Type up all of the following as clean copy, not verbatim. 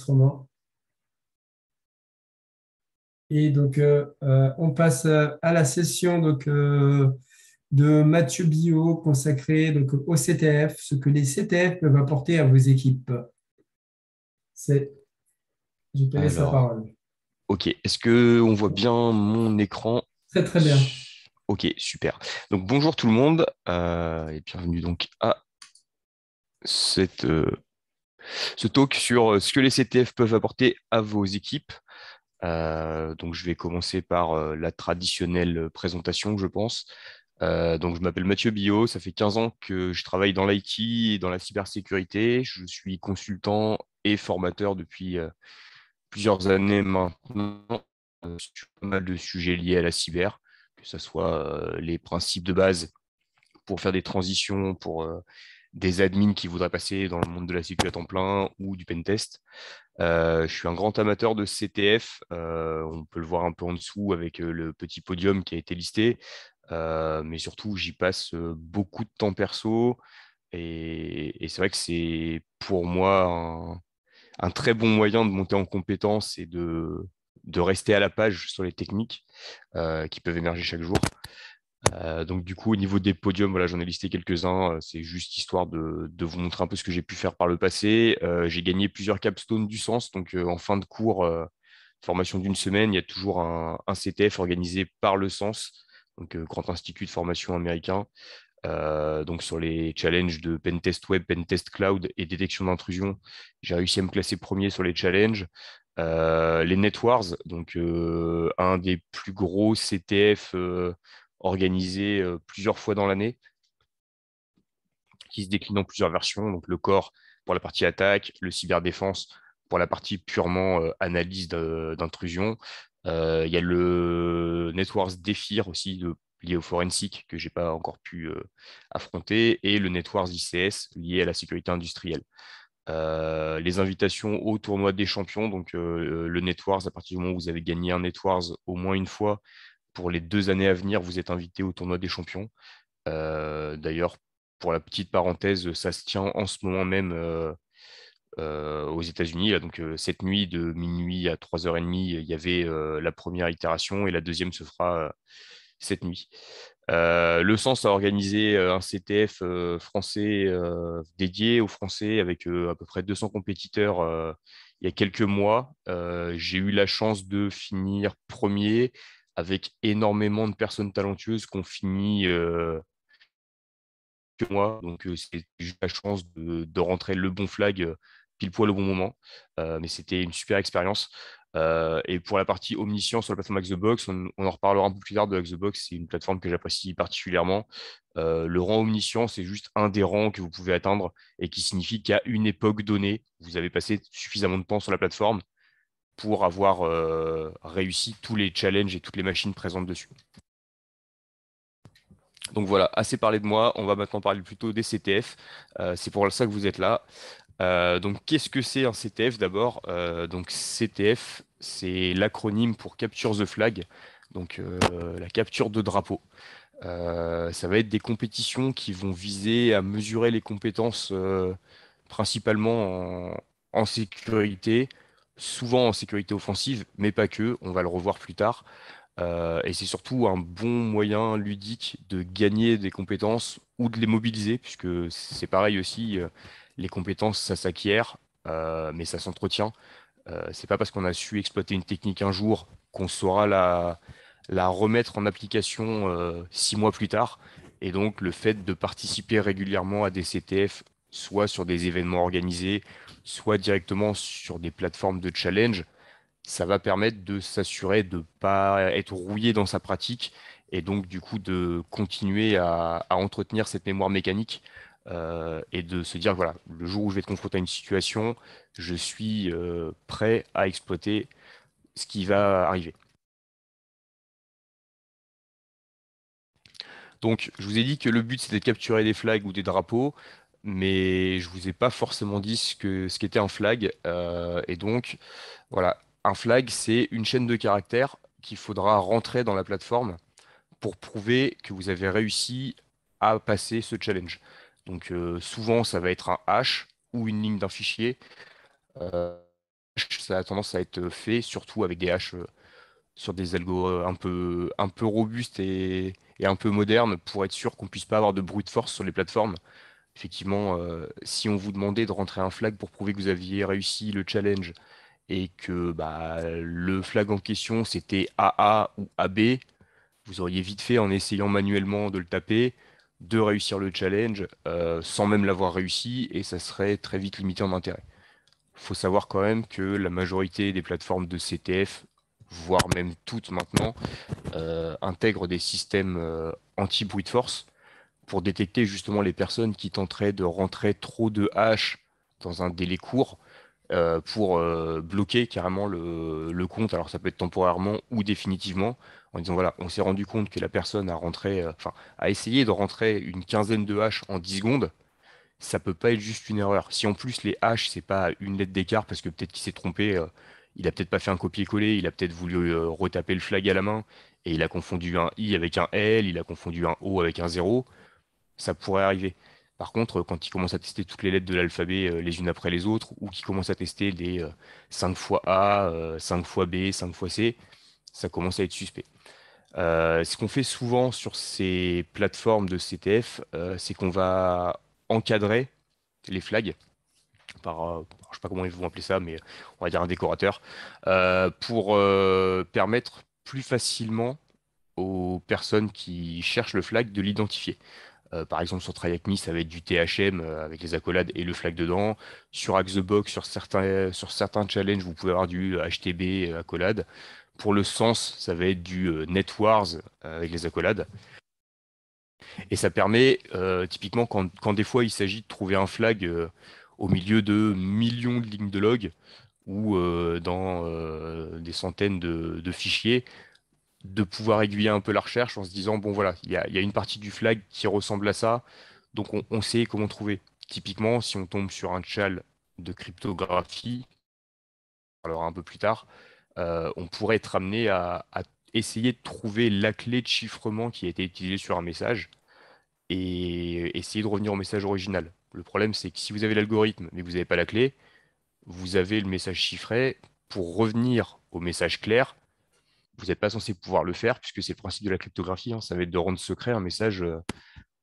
l'enregistrement. Et donc, on passe à la session de Mathieu Billot consacrée donc, au CTF, ce que les CTF peuvent apporter à vos équipes. C'est, je te laisse la Alors, parole. ok. Est-ce que on voit bien mon écran? Très, très bien. Ok, super. Donc bonjour tout le monde et bienvenue donc à cette, ce talk sur ce que les CTF peuvent apporter à vos équipes. Donc je vais commencer par la traditionnelle présentation, je pense. Donc je m'appelle Mathieu Billot, ça fait 15 ans que je travaille dans l'IT et dans la cybersécurité. Je suis consultant et formateur depuis plusieurs années maintenant sur pas mal de sujets liés à la cyber, que ce soit les principes de base pour faire des transitions pour des admins qui voudraient passer dans le monde de la sécurité à temps plein ou du pentest. Je suis un grand amateur de CTF. On peut le voir un peu en dessous avec le petit podium qui a été listé. Mais surtout, j'y passe beaucoup de temps perso. Et c'est vrai que c'est pour moi un très bon moyen de monter en compétences et de rester à la page sur les techniques qui peuvent émerger chaque jour. Donc du coup, au niveau des podiums, voilà, j'en ai listé quelques-uns. C'est juste histoire de vous montrer un peu ce que j'ai pu faire par le passé. J'ai gagné plusieurs capstones du sens. Donc en fin de cours, formation d'une semaine, il y a toujours un CTF organisé par le sens, donc Grand Institut de formation américain. Donc sur les challenges de pentest web, pentest cloud et détection d'intrusion, j'ai réussi à me classer premier sur les challenges. Les NetWars, donc un des plus gros CTF organisés plusieurs fois dans l'année, qui se décline en plusieurs versions. Donc le core pour la partie attaque, le cyberdéfense pour la partie purement analyse d'intrusion. Il y a le Networks Defir aussi lié au forensic que j'ai pas encore pu affronter et le Networks ICS lié à la sécurité industrielle. Les invitations au tournoi des champions, donc le Networks, à partir du moment où vous avez gagné un Networks au moins une fois, pour les 2 années à venir, vous êtes invité au tournoi des champions. D'ailleurs, pour la petite parenthèse, ça se tient en ce moment même aux États-Unis. Là, donc, cette nuit, de minuit à 3h30, il y avait la première itération et la deuxième se fera cette nuit. Le Sens a organisé un CTF français dédié aux Français avec à peu près 200 compétiteurs il y a quelques mois. J'ai eu la chance de finir premier avec énormément de personnes talentueuses qui ont fini que moi. Donc, c'est juste la chance de rentrer le bon flag pile poil au bon moment. Mais c'était une super expérience. Et pour la partie omniscient sur la plateforme Xbox, on en reparlera un peu plus tard de Xbox. C'est une plateforme que j'apprécie particulièrement. Le rang omniscient, c'est juste un des rangs que vous pouvez atteindre et qui signifie qu'à une époque donnée, vous avez passé suffisamment de temps sur la plateforme pour avoir réussi tous les challenges et toutes les machines présentes dessus. Donc voilà, assez parlé de moi. On va maintenant parler plutôt des CTF. C'est pour ça que vous êtes là. Donc, qu'est-ce que c'est un CTF d'abord? Donc, CTF, c'est l'acronyme pour Capture the Flag, donc la capture de drapeau. Ça va être des compétitions qui vont viser à mesurer les compétences principalement en sécurité, souvent en sécurité offensive, mais pas que. On va le revoir plus tard. Et c'est surtout un bon moyen ludique de gagner des compétences ou de les mobiliser, puisque c'est pareil aussi, les compétences, ça s'acquiert, mais ça s'entretient. C'est pas parce qu'on a su exploiter une technique un jour qu'on saura la remettre en application 6 mois plus tard. Et donc le fait de participer régulièrement à des CTF, soit sur des événements organisés, soit directement sur des plateformes de challenge, ça va permettre de s'assurer de ne pas être rouillé dans sa pratique et donc du coup de continuer à entretenir cette mémoire mécanique et de se dire, voilà, le jour où je vais être confronté à une situation, je suis prêt à exploiter ce qui va arriver. Donc, je vous ai dit que le but, c'était de capturer des flags ou des drapeaux, mais je vous ai pas forcément dit ce qu'était un flag. Et donc, voilà, un flag, c'est une chaîne de caractères qu'il faudra rentrer dans la plateforme pour prouver que vous avez réussi à passer ce challenge. Donc, souvent, ça va être un hash ou une ligne d'un fichier. ça a tendance à être fait surtout avec des hashes sur des algos un peu robustes et un peu modernes pour être sûr qu'on puisse pas avoir de brute force sur les plateformes. Effectivement, si on vous demandait de rentrer un flag pour prouver que vous aviez réussi le challenge et que bah, le flag en question c'était AA ou AB, vous auriez vite fait en essayant manuellement de le taper, de réussir le challenge sans même l'avoir réussi et ça serait très vite limité en intérêt. Il faut savoir quand même que la majorité des plateformes de CTF, voire même toutes maintenant, intègrent des systèmes anti-brute force pour détecter justement les personnes qui tenteraient de rentrer trop de hash dans un délai court pour bloquer carrément le compte. Alors ça peut être temporairement ou définitivement, en disant voilà, on s'est rendu compte que la personne a rentré, enfin, a essayé de rentrer une quinzaine de hash en 10 secondes. Ça peut pas être juste une erreur. Si en plus les hash, c'est pas une lettre d'écart parce que peut-être qu'il s'est trompé, il a peut-être pas fait un copier-coller, il a peut-être voulu retaper le flag à la main et il a confondu un I avec un L, il a confondu un O avec un 0, ça pourrait arriver. Par contre, quand il commence à tester toutes les lettres de l'alphabet les unes après les autres, ou qu'il commence à tester des 5 fois A, 5 fois B, 5 fois C, ça commence à être suspect. Ce qu'on fait souvent sur ces plateformes de CTF, c'est qu'on va encadrer les flags par, je sais pas comment ils vont appeler ça, mais on va dire un décorateur, pour permettre plus facilement aux personnes qui cherchent le flag de l'identifier. Par exemple, sur TryHackMe, ça va être du THM avec les accolades et le flag dedans. Sur Hack the Box, sur certains challenges, vous pouvez avoir du HTB accolade. Pour le sens, ça va être du NetWars avec les accolades. Et ça permet, typiquement, quand des fois il s'agit de trouver un flag au milieu de millions de lignes de log ou dans des centaines de fichiers, de pouvoir aiguiller un peu la recherche en se disant, bon voilà, il y a une partie du flag qui ressemble à ça, donc on sait comment trouver. Typiquement, si on tombe sur un chal de cryptographie, alors un peu plus tard, on pourrait être amené à essayer de trouver la clé de chiffrement qui a été utilisée sur un message et essayer de revenir au message original. Le problème, c'est que si vous avez l'algorithme mais que vous n'avez pas la clé, vous avez le message chiffré. Pour revenir au message clair, vous n'êtes pas censé pouvoir le faire puisque c'est le principe de la cryptographie, hein, ça va être de rendre secret un message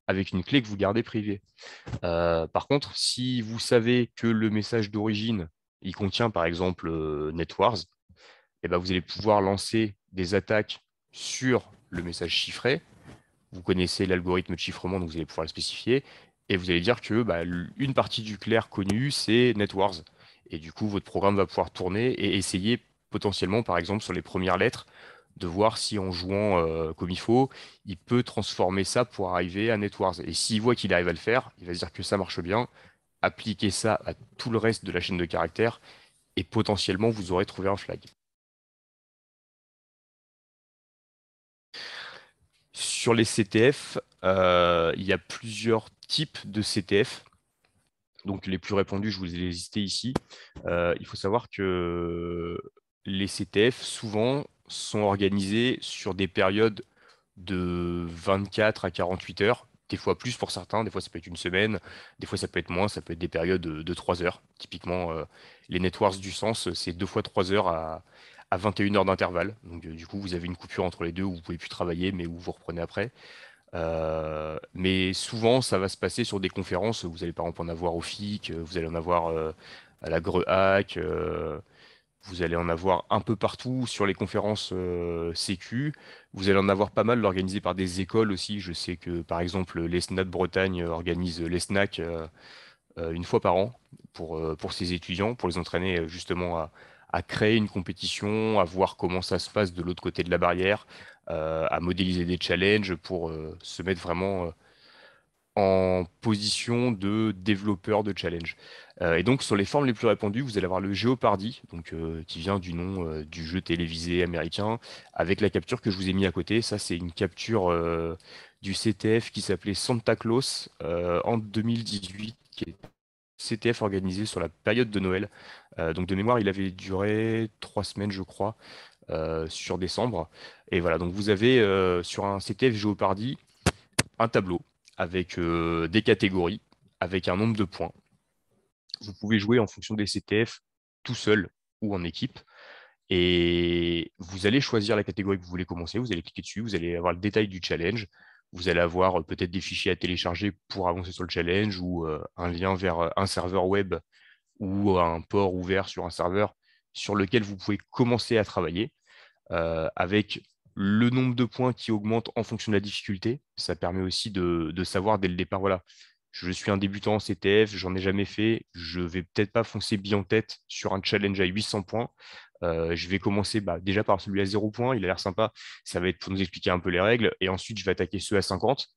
avec une clé que vous gardez privée. Par contre, si vous savez que le message d'origine, il contient par exemple NetWars, eh ben, vous allez pouvoir lancer des attaques sur le message chiffré. Vous connaissez l'algorithme de chiffrement, donc vous allez pouvoir le spécifier. Et vous allez dire que bah, une partie du clair connu, c'est NetWars. Et du coup, votre programme va pouvoir tourner et essayer potentiellement, par exemple, sur les premières lettres, de voir si en jouant comme il faut, il peut transformer ça pour arriver à NetWars. Et s'il voit qu'il arrive à le faire, il va se dire que ça marche bien, appliquer ça à tout le reste de la chaîne de caractères, et potentiellement, vous aurez trouvé un flag. Sur les CTF, il y a plusieurs types de CTF. Donc les plus répandus, je vous ai listés ici. Il faut savoir que les CTF, souvent, sont organisés sur des périodes de 24 à 48 heures, des fois plus pour certains, des fois ça peut être une semaine, des fois ça peut être moins, ça peut être des périodes de 3 heures. Typiquement, les networks du sens, c'est 2 fois 3 heures à 21 heures d'intervalle. Donc du coup, vous avez une coupure entre les deux où vous pouvez plus travailler, mais où vous reprenez après. Mais souvent, ça va se passer sur des conférences. Vous allez par exemple en avoir au FIC, vous allez en avoir à la GREHAC, vous allez en avoir un peu partout sur les conférences Sécu. Vous allez en avoir pas mal organisées par des écoles aussi. Je sais que par exemple l'ESNA de Bretagne organise les SNAC une fois par an pour ses étudiants, pour les entraîner justement à créer une compétition, à voir comment ça se passe de l'autre côté de la barrière, à modéliser des challenges pour se mettre vraiment en position de développeur de challenge. Et donc sur les formes les plus répandues, vous allez avoir le Jeopardy, donc, qui vient du nom du jeu télévisé américain, avec la capture que je vous ai mis à côté. Ça, c'est une capture du CTF qui s'appelait Santa Claus en 2018, qui est CTF organisé sur la période de Noël. Donc de mémoire, il avait duré 3 semaines, je crois, sur décembre. Et voilà, donc vous avez sur un CTF Jeopardy un tableau avec des catégories, avec un nombre de points. Vous pouvez jouer en fonction des CTF tout seul. ou en équipe. Et vous allez choisir la catégorie que vous voulez commencer, vous allez cliquer dessus, vous allez avoir le détail du challenge, vous allez avoir peut-être des fichiers à télécharger pour avancer sur le challenge ou un lien vers un serveur web ou un port ouvert sur un serveur sur lequel vous pouvez commencer à travailler avec le nombre de points qui augmente en fonction de la difficulté. Ça permet aussi de savoir dès le départ, voilà, je suis un débutant en CTF, j'en ai jamais fait, je vais peut-être pas foncer bien en tête sur un challenge à 800 points. Je vais commencer déjà par celui à 0 points, il a l'air sympa, ça va être pour nous expliquer un peu les règles, et ensuite je vais attaquer ceux à 50.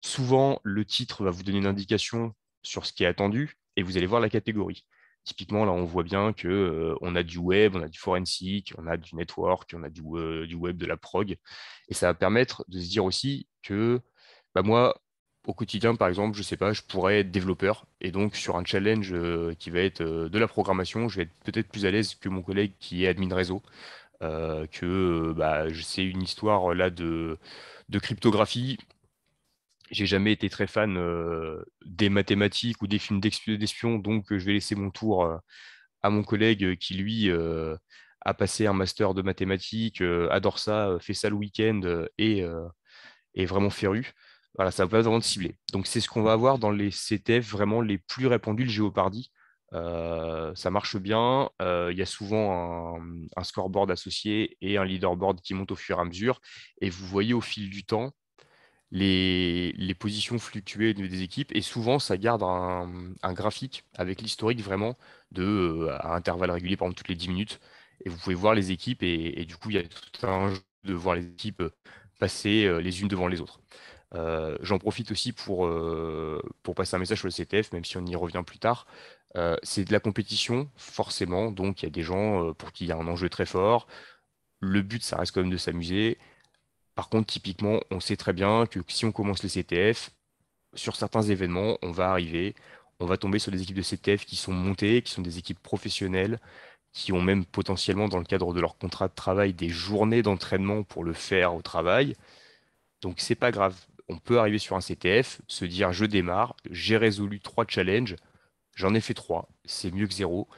Souvent, le titre va vous donner une indication sur ce qui est attendu, et vous allez voir la catégorie. Typiquement, là, on voit bien que on a du web, on a du forensic, on a du network, on a du web, de la prog. Et ça va permettre de se dire aussi que moi, au quotidien, par exemple, je sais pas, je pourrais être développeur. Et donc, sur un challenge qui va être de la programmation, je vais être peut-être plus à l'aise que mon collègue qui est admin réseau. Je sais une histoire là de cryptographie. J'ai jamais été très fan des mathématiques ou des films d'espions, donc je vais laisser mon tour à mon collègue qui, lui, a passé un master de mathématiques, adore ça, fait ça le week-end et est vraiment féru. Voilà, ça va pas vraiment de cibler. Donc, c'est ce qu'on va avoir dans les CTF vraiment les plus répandus, le Géopardy. Ça marche bien. Il y a souvent un scoreboard associé et un leaderboard qui monte au fur et à mesure. Et vous voyez au fil du temps les positions fluctuer au niveau des équipes et souvent ça garde un graphique avec l'historique vraiment à intervalles réguliers, par exemple toutes les 10 minutes. Et vous pouvez voir les équipes et du coup, il y a tout un jeu de voir les équipes passer les unes devant les autres. J'en profite aussi pour passer un message sur le CTF, même si on y revient plus tard. C'est de la compétition, forcément, donc il y a des gens pour qui il y a un enjeu très fort. Le but, ça reste quand même de s'amuser. Par contre, typiquement, on sait très bien que si on commence les CTF, sur certains événements, on va tomber sur des équipes de CTF qui sont montées, qui sont des équipes professionnelles, qui ont même potentiellement, dans le cadre de leur contrat de travail, des journées d'entraînement pour le faire au travail. Donc, c'est pas grave. On peut arriver sur un CTF, se dire je démarre, j'ai résolu 3 challenges, j'en ai fait 3, c'est mieux que zéro.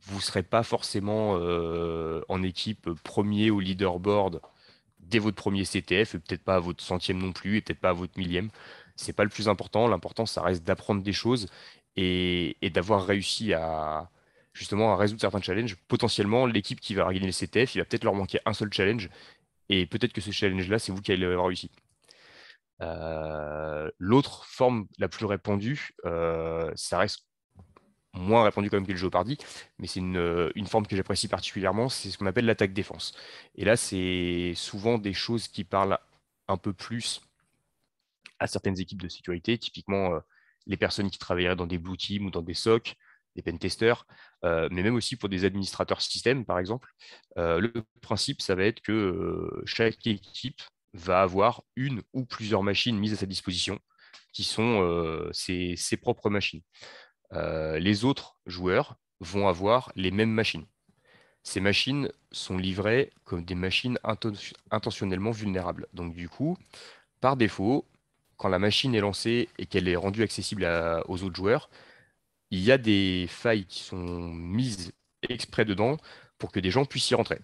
Vous ne serez pas forcément en équipe premier au leaderboard dès votre premier CTF, et peut-être pas à votre centième non plus, et peut-être pas à votre millième. C'est pas le plus important. L'important, ça reste d'apprendre des choses et d'avoir réussi à justement à résoudre certains challenges. Potentiellement, l'équipe qui va gagner le CTF, il va peut-être leur manquer un seul challenge, et peut-être que ce challenge-là, c'est vous qui allez l'avoir réussi. L'autre forme la plus répandue, ça reste moins répandu quand même que le Jeopardy, mais c'est une forme que j'apprécie particulièrement, c'est ce qu'on appelle l'attaque-défense. Et là, c'est souvent des choses qui parlent un peu plus à certaines équipes de sécurité, typiquement les personnes qui travailleraient dans des blue teams ou dans des SOC, des pentesters, mais même aussi pour des administrateurs système, par exemple. Le principe, ça va être que chaque équipe va avoir une ou plusieurs machines mises à sa disposition, qui sont ses propres machines. Les autres joueurs vont avoir les mêmes machines. Ces machines sont livrées comme des machines intentionnellement vulnérables. Donc du coup, par défaut, quand la machine est lancée et qu'elle est rendue accessible aux autres joueurs, il y a des failles qui sont mises exprès dedans pour que des gens puissent y rentrer.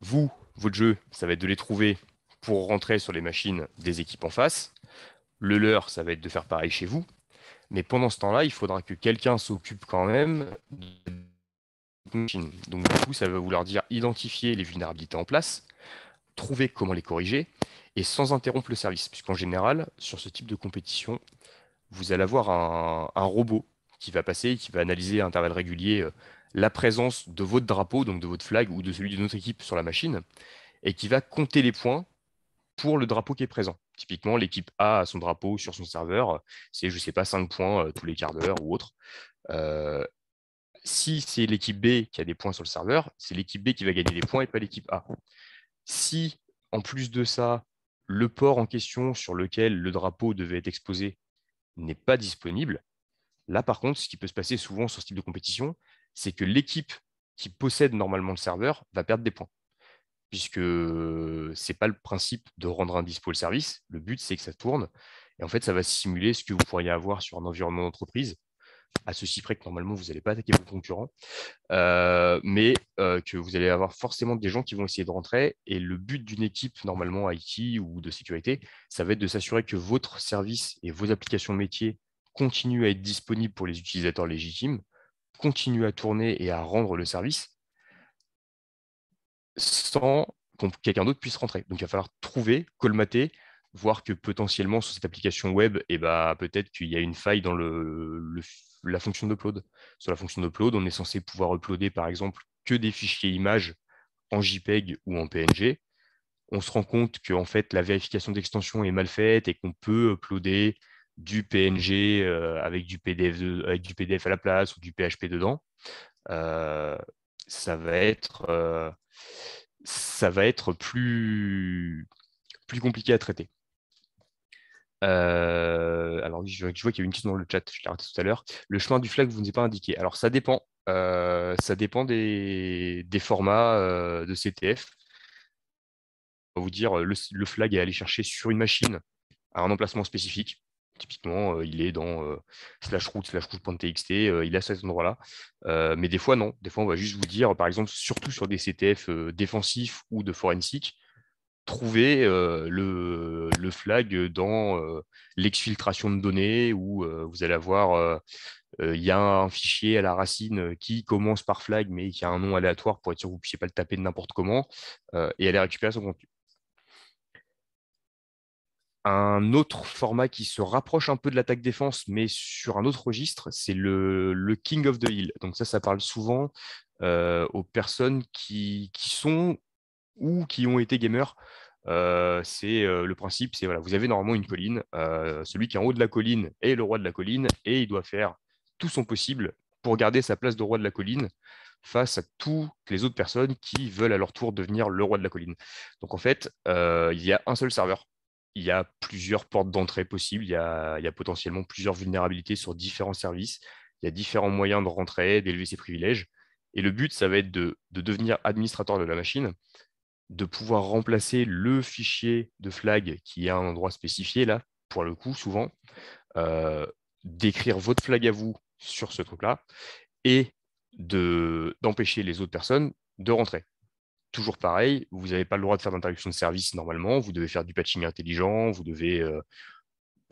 Vous, votre jeu, ça va être de les trouver pour rentrer sur les machines des équipes en face. Le leur, ça va être de faire pareil chez vous. Mais pendant ce temps-là, il faudra que quelqu'un s'occupe quand même de la machine. Donc du coup, ça va vouloir dire identifier les vulnérabilités en place, trouver comment les corriger, et sans interrompre le service. Puisqu'en général, sur ce type de compétition, vous allez avoir un robot qui va passer et qui va analyser à intervalles réguliers la présence de votre drapeau, donc de votre flag ou de celui de notre équipe sur la machine, et qui va compter les points pour le drapeau qui est présent. Typiquement, l'équipe A a son drapeau sur son serveur, c'est, je sais pas, 5 points tous les quarts d'heure ou autre. Euh, Si c'est l'équipe B qui a des points sur le serveur, c'est l'équipe B qui va gagner les points et pas l'équipe A. Si, en plus de ça, le port en question sur lequel le drapeau devait être exposé n'est pas disponible, là, par contre, ce qui peut se passer souvent sur ce type de compétition, c'est que l'équipe qui possède normalement le serveur va perdre des points. Puisque c'est pas le principe de rendre indispo le service. Le but, c'est que ça tourne. Et en fait, ça va simuler ce que vous pourriez avoir sur un environnement d'entreprise. à ceci près que normalement, vous n'allez pas attaquer vos concurrents, mais que vous allez avoir forcément des gens qui vont essayer de rentrer. Et le but d'une équipe, normalement IT ou de sécurité, ça va être de s'assurer que votre service et vos applications métiers continuent à être disponibles pour les utilisateurs légitimes, continuent à tourner et à rendre le service sans que quelqu'un d'autre puisse rentrer. Donc, il va falloir trouver, colmater, voir que potentiellement sur cette application web, peut-être qu'il y a une faille dans la fonction d'upload. Sur la fonction d'upload, on est censé pouvoir uploader, par exemple, que des fichiers images en JPEG ou en PNG. On se rend compte que en fait, la vérification d'extension est mal faite et qu'on peut uploader du PNG avec du PDF à la place ou du PHP dedans. Euh, ça va être, euh, ça va être plus compliqué à traiter. Alors, je vois qu'il y a une question dans le chat, je l'ai raté tout à l'heure. Le chemin du flag vous n'est pas indiqué. Alors, ça dépend. Ça dépend des formats de CTF. On va vous dire, le flag est allé chercher sur une machine à un emplacement spécifique. Typiquement, il est dans /root/root.txt, il est à cet endroit-là. Mais des fois, non. Des fois, on va juste vous dire, par exemple, surtout sur des CTF défensifs ou de forensique, trouver le flag dans l'exfiltration de données où vous allez avoir, il y a un fichier à la racine qui commence par flag, mais qui a un nom aléatoire pour être sûr que vous ne puissiez pas le taper de n'importe comment et aller récupérer son contenu. Un autre format qui se rapproche un peu de l'attaque défense, mais sur un autre registre, c'est le King of the Hill. Donc ça parle souvent aux personnes qui sont ou qui ont été gamers. Le principe, c'est voilà, vous avez normalement une colline. Celui qui est en haut de la colline est le roi de la colline et il doit faire tout son possible pour garder sa place de roi de la colline face à toutes les autres personnes qui veulent à leur tour devenir le roi de la colline. Donc en fait, il y a un seul serveur. Il y a plusieurs portes d'entrée possibles. Il y a potentiellement plusieurs vulnérabilités sur différents services. Il y a différents moyens de rentrer, d'élever ses privilèges. Et le but, ça va être de devenir administrateur de la machine, de pouvoir remplacer le fichier de flag qui est à un endroit spécifié, là, pour le coup, souvent, d'écrire votre flag à vous sur ce truc-là et d'empêcher les autres personnes de rentrer. Toujours pareil, vous n'avez pas le droit de faire d'interruption de service normalement, vous devez faire du patching intelligent, vous devez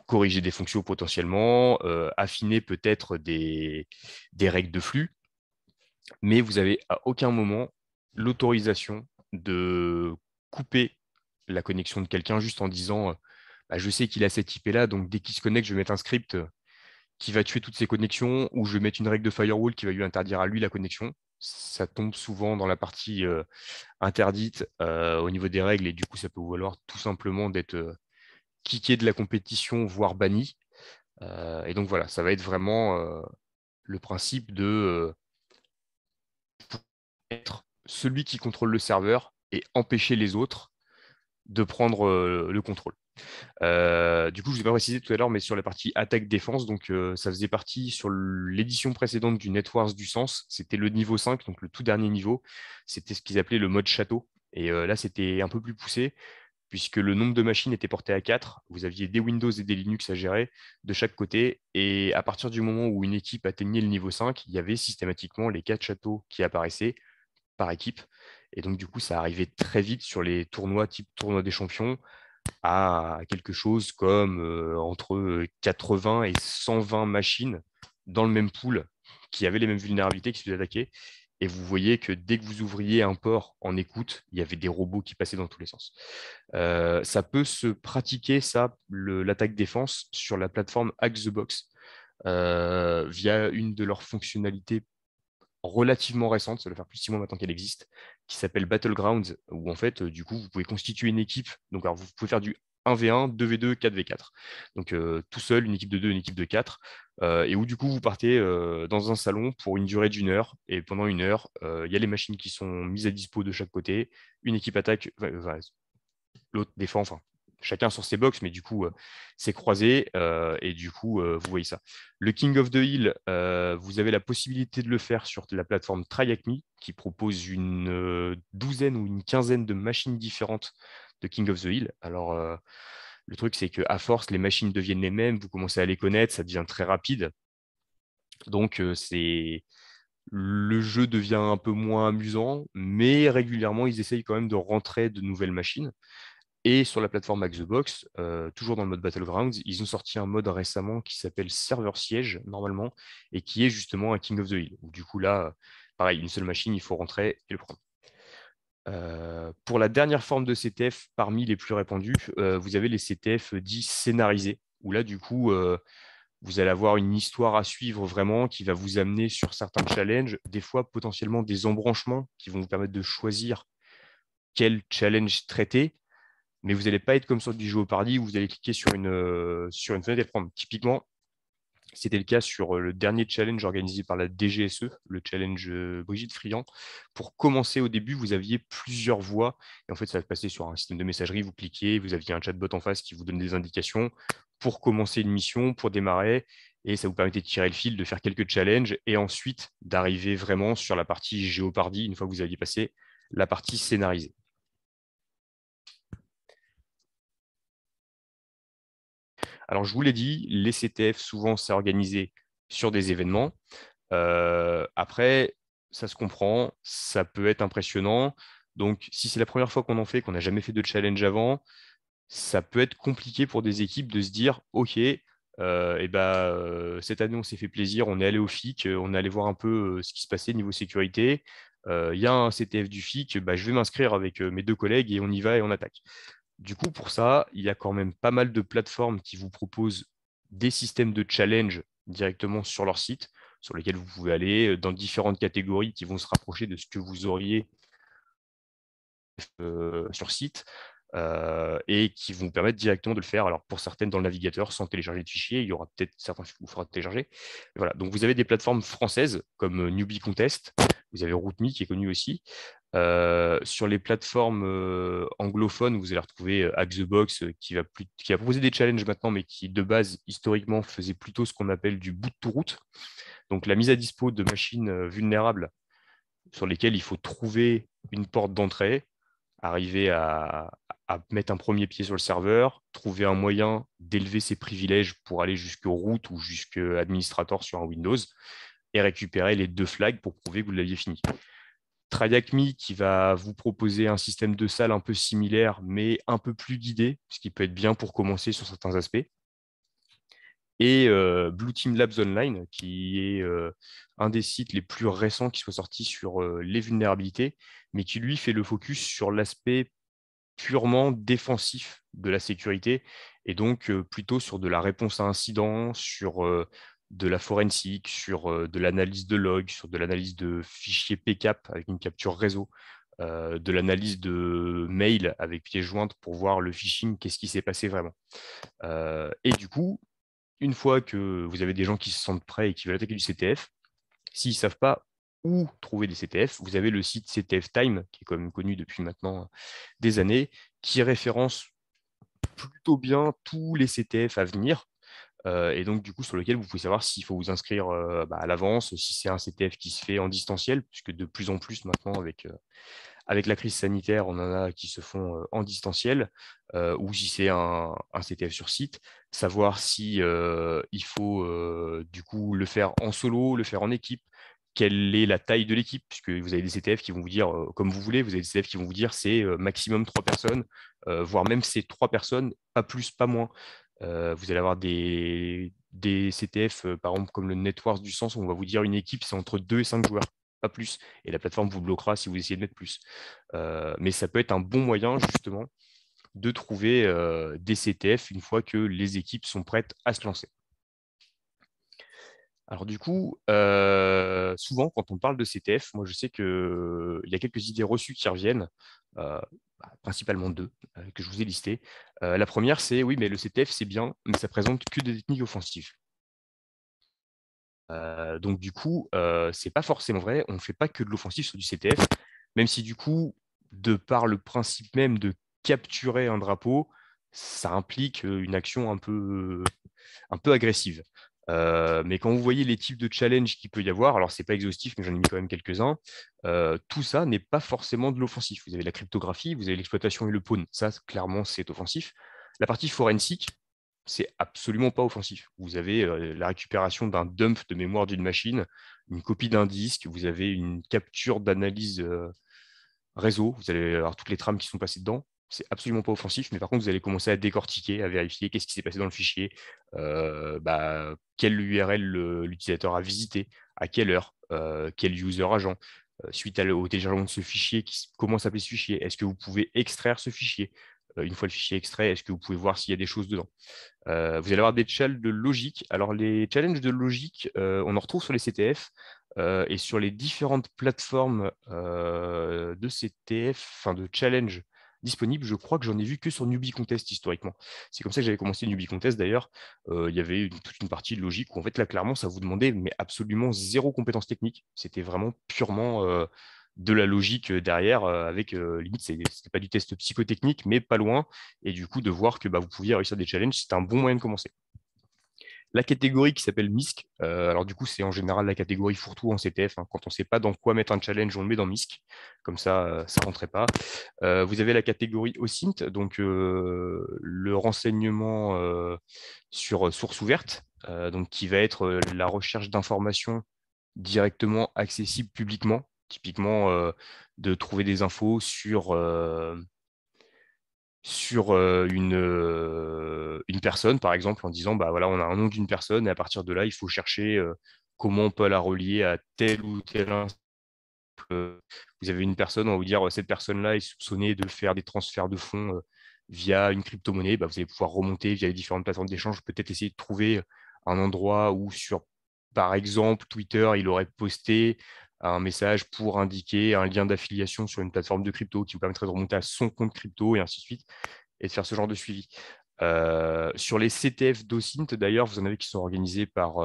corriger des fonctions potentiellement, affiner peut-être des règles de flux, mais vous n'avez à aucun moment l'autorisation de couper la connexion de quelqu'un juste en disant je sais qu'il a cette IP-là, donc dès qu'il se connecte, je vais mettre un script qui va tuer toutes ses connexions ou je vais mettre une règle de firewall qui va lui interdire à lui la connexion. Ça tombe souvent dans la partie interdite au niveau des règles et du coup, ça peut vous valoir tout simplement d'être kické de la compétition, voire banni. Et donc voilà, ça va être vraiment le principe de être celui qui contrôle le serveur et empêcher les autres de prendre le contrôle. Du coup, je ne vous ai pas précisé tout à l'heure, mais sur la partie attaque-défense, donc ça faisait partie sur l'édition précédente du Netwars du Sens. C'était le niveau 5, donc le tout dernier niveau. C'était ce qu'ils appelaient le mode château. Et là, c'était un peu plus poussé, puisque le nombre de machines était porté à 4. Vous aviez des Windows et des Linux à gérer de chaque côté. Et à partir du moment où une équipe atteignait le niveau 5, il y avait systématiquement les 4 châteaux qui apparaissaient par équipe. Et donc, du coup, ça arrivait très vite sur les tournois type tournoi des champions à quelque chose comme entre 80 et 120 machines dans le même pool qui avaient les mêmes vulnérabilités qui se faisaient attaquer. Et vous voyez que dès que vous ouvriez un port en écoute, il y avait des robots qui passaient dans tous les sens. Ça peut se pratiquer, ça, l'attaque défense, sur la plateforme Hack the Box, via une de leurs fonctionnalités relativement récente, ça doit faire plus de 6 mois maintenant qu'elle existe, qui s'appelle Battlegrounds, où en fait, du coup, vous pouvez constituer une équipe. Donc, alors, vous pouvez faire du 1v1, 2v2, 4v4. Donc, tout seul, une équipe de 2, une équipe de 4. Et où, du coup, vous partez dans un salon pour une durée d'1 heure. Et pendant 1 heure, il y a les machines qui sont mises à dispo de chaque côté. Une équipe attaque, l'autre défend, enfin, chacun sur ses box, mais du coup, c'est croisé et du coup, vous voyez ça. Le King of the Hill, vous avez la possibilité de le faire sur la plateforme TryAcme qui propose une douzaine ou une quinzaine de machines différentes de King of the Hill. Alors, le truc, c'est qu'à force, les machines deviennent les mêmes, vous commencez à les connaître, ça devient très rapide. Donc, le jeu devient un peu moins amusant, mais régulièrement, ils essayent quand même de rentrer de nouvelles machines. Et sur la plateforme Xbox, toujours dans le mode Battlegrounds, ils ont sorti un mode récemment qui s'appelle Server Siege, normalement, et qui est justement un King of the Hill. Du coup, là, pareil, une seule machine, il faut rentrer et le prendre. Pour la dernière forme de CTF, parmi les plus répandus, vous avez les CTF dits scénarisés, où là, du coup, vous allez avoir une histoire à suivre vraiment qui va vous amener sur certains challenges, des fois potentiellement des embranchements qui vont vous permettre de choisir quel challenge traiter, mais vous n'allez pas être comme sur du Jeopardy où vous allez cliquer sur une fenêtre et prendre. Typiquement, c'était le cas sur le dernier challenge organisé par la DGSE, le challenge Brigitte Friand. Pour commencer au début, vous aviez plusieurs voies. Et en fait, ça va se passer sur un système de messagerie. Vous cliquez, vous aviez un chatbot en face qui vous donne des indications pour commencer une mission, pour démarrer. Et ça vous permettait de tirer le fil, de faire quelques challenges et ensuite d'arriver vraiment sur la partie Géopardy, une fois que vous aviez passé la partie scénarisée. Alors, je vous l'ai dit, les CTF, souvent, c'est organisé sur des événements. Après, ça se comprend, ça peut être impressionnant. Donc, si c'est la première fois qu'on en fait, qu'on n'a jamais fait de challenge avant, ça peut être compliqué pour des équipes de se dire, OK, cette année, on s'est fait plaisir, on est allé au FIC, on est allé voir un peu ce qui se passait niveau sécurité. Il y a un CTF du FIC, je vais m'inscrire avec mes deux collègues et on y va et on attaque. Du coup, pour ça, il y a quand même pas mal de plateformes qui vous proposent des systèmes de challenge directement sur leur site, sur lesquels vous pouvez aller dans différentes catégories qui vont se rapprocher de ce que vous auriez sur site et qui vont vous permettre directement de le faire. Alors, pour certaines, dans le navigateur, sans télécharger de fichiers, il y aura peut-être certains qui vous fera télécharger. Voilà. Donc, vous avez des plateformes françaises comme Newbie Contest, vous avez RootMe qui est connu aussi. Sur les plateformes anglophones, vous allez retrouver Hack qui va proposer des challenges maintenant, mais qui de base, historiquement, faisait plutôt ce qu'on appelle du boot to root. Donc la mise à dispo de machines vulnérables sur lesquelles il faut trouver une porte d'entrée, arriver à mettre un premier pied sur le serveur, trouver un moyen d'élever ses privilèges pour aller jusqu'au root ou jusqu'à administrator sur un Windows et récupérer les 2 flags pour prouver que vous l'aviez fini. TryHackMe qui va vous proposer un système de salle un peu similaire, mais un peu plus guidé, ce qui peut être bien pour commencer sur certains aspects. Et Blue Team Labs Online, qui est un des sites les plus récents qui soit sorti sur les vulnérabilités, mais qui lui fait le focus sur l'aspect purement défensif de la sécurité, et donc plutôt sur de la réponse à incident, sur de la forensique, sur de l'analyse de logs, sur de l'analyse de fichiers PCAP avec une capture réseau, de l'analyse de mail avec pièce jointe pour voir le phishing, qu'est-ce qui s'est passé vraiment. Et du coup, une fois que vous avez des gens qui se sentent prêts et qui veulent attaquer du CTF, s'ils ne savent pas où trouver des CTF, vous avez le site CTF Time, qui est quand même connu depuis maintenant des années, qui référence plutôt bien tous les CTF à venir. Et donc, du coup, sur lequel vous pouvez savoir s'il faut vous inscrire à l'avance, si c'est un CTF qui se fait en distanciel, puisque de plus en plus maintenant, avec la crise sanitaire, on en a qui se font en distanciel, ou si c'est un CTF sur site, savoir si il faut du coup le faire en solo, le faire en équipe, quelle est la taille de l'équipe, puisque vous avez des CTF qui vont vous dire, comme vous voulez, vous avez des CTF qui vont vous dire c'est maximum 3 personnes, voire même c'est 3 personnes, pas plus, pas moins. Vous allez avoir des CTF, par exemple, comme le Networks du Sens, où on va vous dire une équipe, c'est entre 2 et 5 joueurs, pas plus. Et la plateforme vous bloquera si vous essayez de mettre plus. Mais ça peut être un bon moyen, justement, de trouver des CTF une fois que les équipes sont prêtes à se lancer. Alors du coup, souvent quand on parle de CTF, moi je sais qu'il y a quelques idées reçues qui reviennent, euh, principalement 2 que je vous ai listées. La première, c'est oui, mais le CTF c'est bien, mais ça présente que des techniques offensives. Donc du coup, c'est pas forcément vrai. On ne fait pas que de l'offensif sur du CTF, même si du coup, de par le principe même de capturer un drapeau, ça implique une action un peu agressive. Mais quand vous voyez les types de challenges qu'il peut y avoir, alors c'est pas exhaustif, mais j'en ai mis quand même quelques-uns, tout ça n'est pas forcément de l'offensif. Vous avez la cryptographie, vous avez l'exploitation et le pawn, ça clairement c'est offensif. La partie forensique, c'est absolument pas offensif. Vous avez la récupération d'un dump de mémoire d'une machine, une copie d'un disque, vous avez une capture d'analyse réseau, vous allez avoir toutes les trames qui sont passées dedans. C'est absolument pas offensif, mais par contre, vous allez commencer à décortiquer, à vérifier qu'est-ce qui s'est passé dans le fichier, quelle URL l'utilisateur a visité, à quelle heure, quel user agent, suite au téléchargement de ce fichier, comment s'appelle ce fichier, est-ce que vous pouvez extraire ce fichier. Une fois le fichier extrait, est-ce que vous pouvez voir s'il y a des choses dedans. Vous allez avoir des challenges de logique. Alors, les challenges de logique, on en retrouve sur les CTF et sur les différentes plateformes de CTF, enfin de challenge disponibles. Je crois que j'en ai vu que sur Newbie Contest historiquement. C'est comme ça que j'avais commencé Newbie Contest d'ailleurs. Il y avait toute une partie de logique où en fait là clairement ça vous demandait mais absolument zéro compétence technique. C'était vraiment purement de la logique derrière avec limite c'était pas du test psychotechnique mais pas loin et du coup de voir que vous pouviez réussir des challenges, c'était un bon moyen de commencer. La catégorie qui s'appelle MISC, alors du coup c'est en général la catégorie fourre-tout en CTF, hein. Quand on ne sait pas dans quoi mettre un challenge, on le met dans MISC, comme ça ne rentrait pas. Vous avez la catégorie OSINT, donc le renseignement sur source ouverte, donc qui va être la recherche d'informations directement accessibles publiquement, typiquement de trouver des infos sur une personne, par exemple, en disant, bah voilà, on a un nom d'une personne, et à partir de là, il faut chercher comment on peut la relier à tel ou tel vous avez une personne, on va vous dire, cette personne-là est soupçonnée de faire des transferts de fonds via une crypto-monnaie. Vous allez pouvoir remonter via les différentes plateformes d'échange, peut-être essayer de trouver un endroit où sur, par exemple, Twitter, il aurait posté un message pour indiquer un lien d'affiliation sur une plateforme de crypto qui vous permettrait de remonter à son compte crypto et ainsi de suite, et de faire ce genre de suivi. Sur les CTF d'OSINT, d'ailleurs, vous en avez qui sont organisés par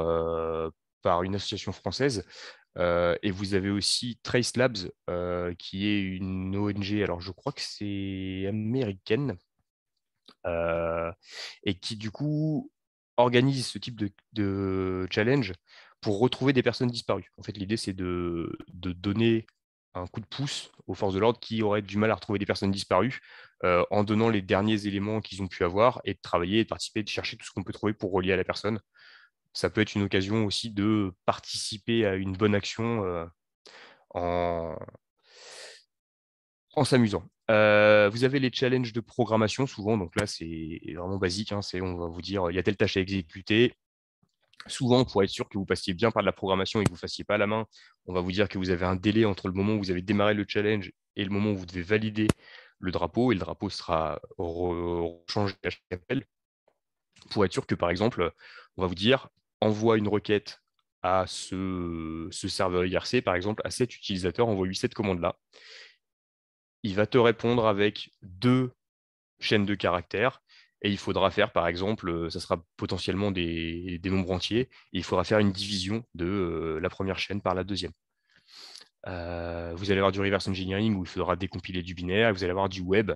une association française. Et vous avez aussi Trace Labs, qui est une ONG, alors je crois que c'est américaine, et qui du coup organise ce type de challenge pour retrouver des personnes disparues. En fait, l'idée, c'est de donner un coup de pouce aux forces de l'ordre qui auraient du mal à retrouver des personnes disparues en donnant les derniers éléments qu'ils ont pu avoir et de travailler, de participer, de chercher tout ce qu'on peut trouver pour relier à la personne. Ça peut être une occasion aussi de participer à une bonne action en, en s'amusant. Vous avez les challenges de programmation souvent, donc là c'est vraiment basique, hein, on va vous dire il y a telle tâche à exécuter. Souvent, pour être sûr que vous passiez bien par de la programmation et que vous ne fassiez pas à la main, on va vous dire que vous avez un délai entre le moment où vous avez démarré le challenge et le moment où vous devez valider le drapeau, et le drapeau sera changé à chaque appel, pour être sûr que, par exemple, on va vous dire envoie une requête à ce serveur IRC, par exemple, à cet utilisateur, envoie-lui cette commande-là. Il va te répondre avec 2 chaînes de caractères et il faudra faire, par exemple, ça sera potentiellement des nombres entiers, et il faudra faire une division de la première chaîne par la deuxième. Vous allez avoir du reverse engineering où il faudra décompiler du binaire, vous allez avoir du web,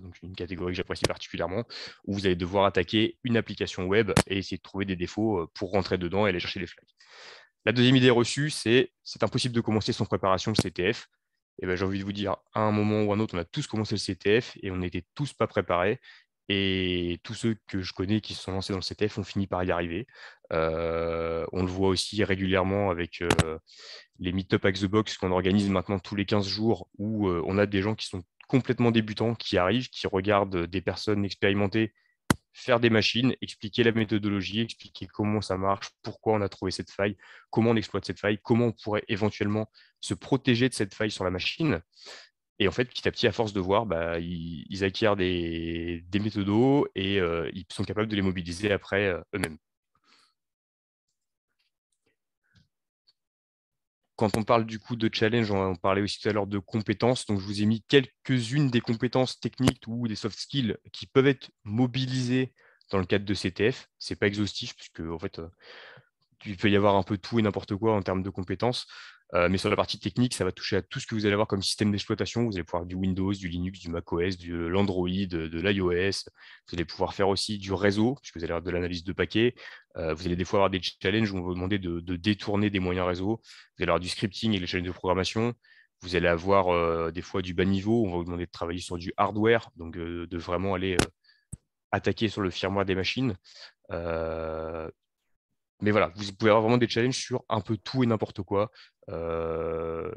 donc une catégorie que j'apprécie particulièrement, où vous allez devoir attaquer une application web et essayer de trouver des défauts pour rentrer dedans et aller chercher les flags. La deuxième idée reçue, c'est impossible de commencer sans préparation le CTF. Et j'ai envie de vous dire, à un moment ou à un autre, on a tous commencé le CTF et on n'était tous pas préparés. Et tous ceux que je connais qui se sont lancés dans le CTF ont fini par y arriver. On le voit aussi régulièrement avec les Meetup Hack the Box qu'on organise maintenant tous les 15 jours, où on a des gens qui sont complètement débutants, qui arrivent, qui regardent des personnes expérimentées faire des machines, expliquer la méthodologie, expliquer comment ça marche, pourquoi on a trouvé cette faille, comment on exploite cette faille, comment on pourrait éventuellement se protéger de cette faille sur la machine. Et en fait, petit à petit, à force de voir, ils acquièrent des méthodos et ils sont capables de les mobiliser après eux-mêmes. Quand on parle du coup de challenge, on parlait aussi tout à l'heure de compétences. Donc, je vous ai mis quelques-unes des compétences techniques ou des soft skills qui peuvent être mobilisées dans le cadre de CTF. Ce n'est pas exhaustif, puisque en fait, il peut y avoir un peu tout et n'importe quoi en termes de compétences. Mais sur la partie technique, ça va toucher à tout ce que vous allez avoir comme système d'exploitation. Vous allez pouvoir du Windows, du Linux, du macOS, de l'Android, de l'iOS. Vous allez pouvoir faire aussi du réseau, puisque vous allez avoir de l'analyse de paquets. Vous allez des fois avoir des challenges où on va vous demander de détourner des moyens réseau. Vous allez avoir du scripting et les challenges de programmation. Vous allez avoir des fois du bas niveau. On va vous demander de travailler sur du hardware, donc de vraiment aller attaquer sur le firmware des machines. Mais voilà, vous pouvez avoir vraiment des challenges sur un peu tout et n'importe quoi.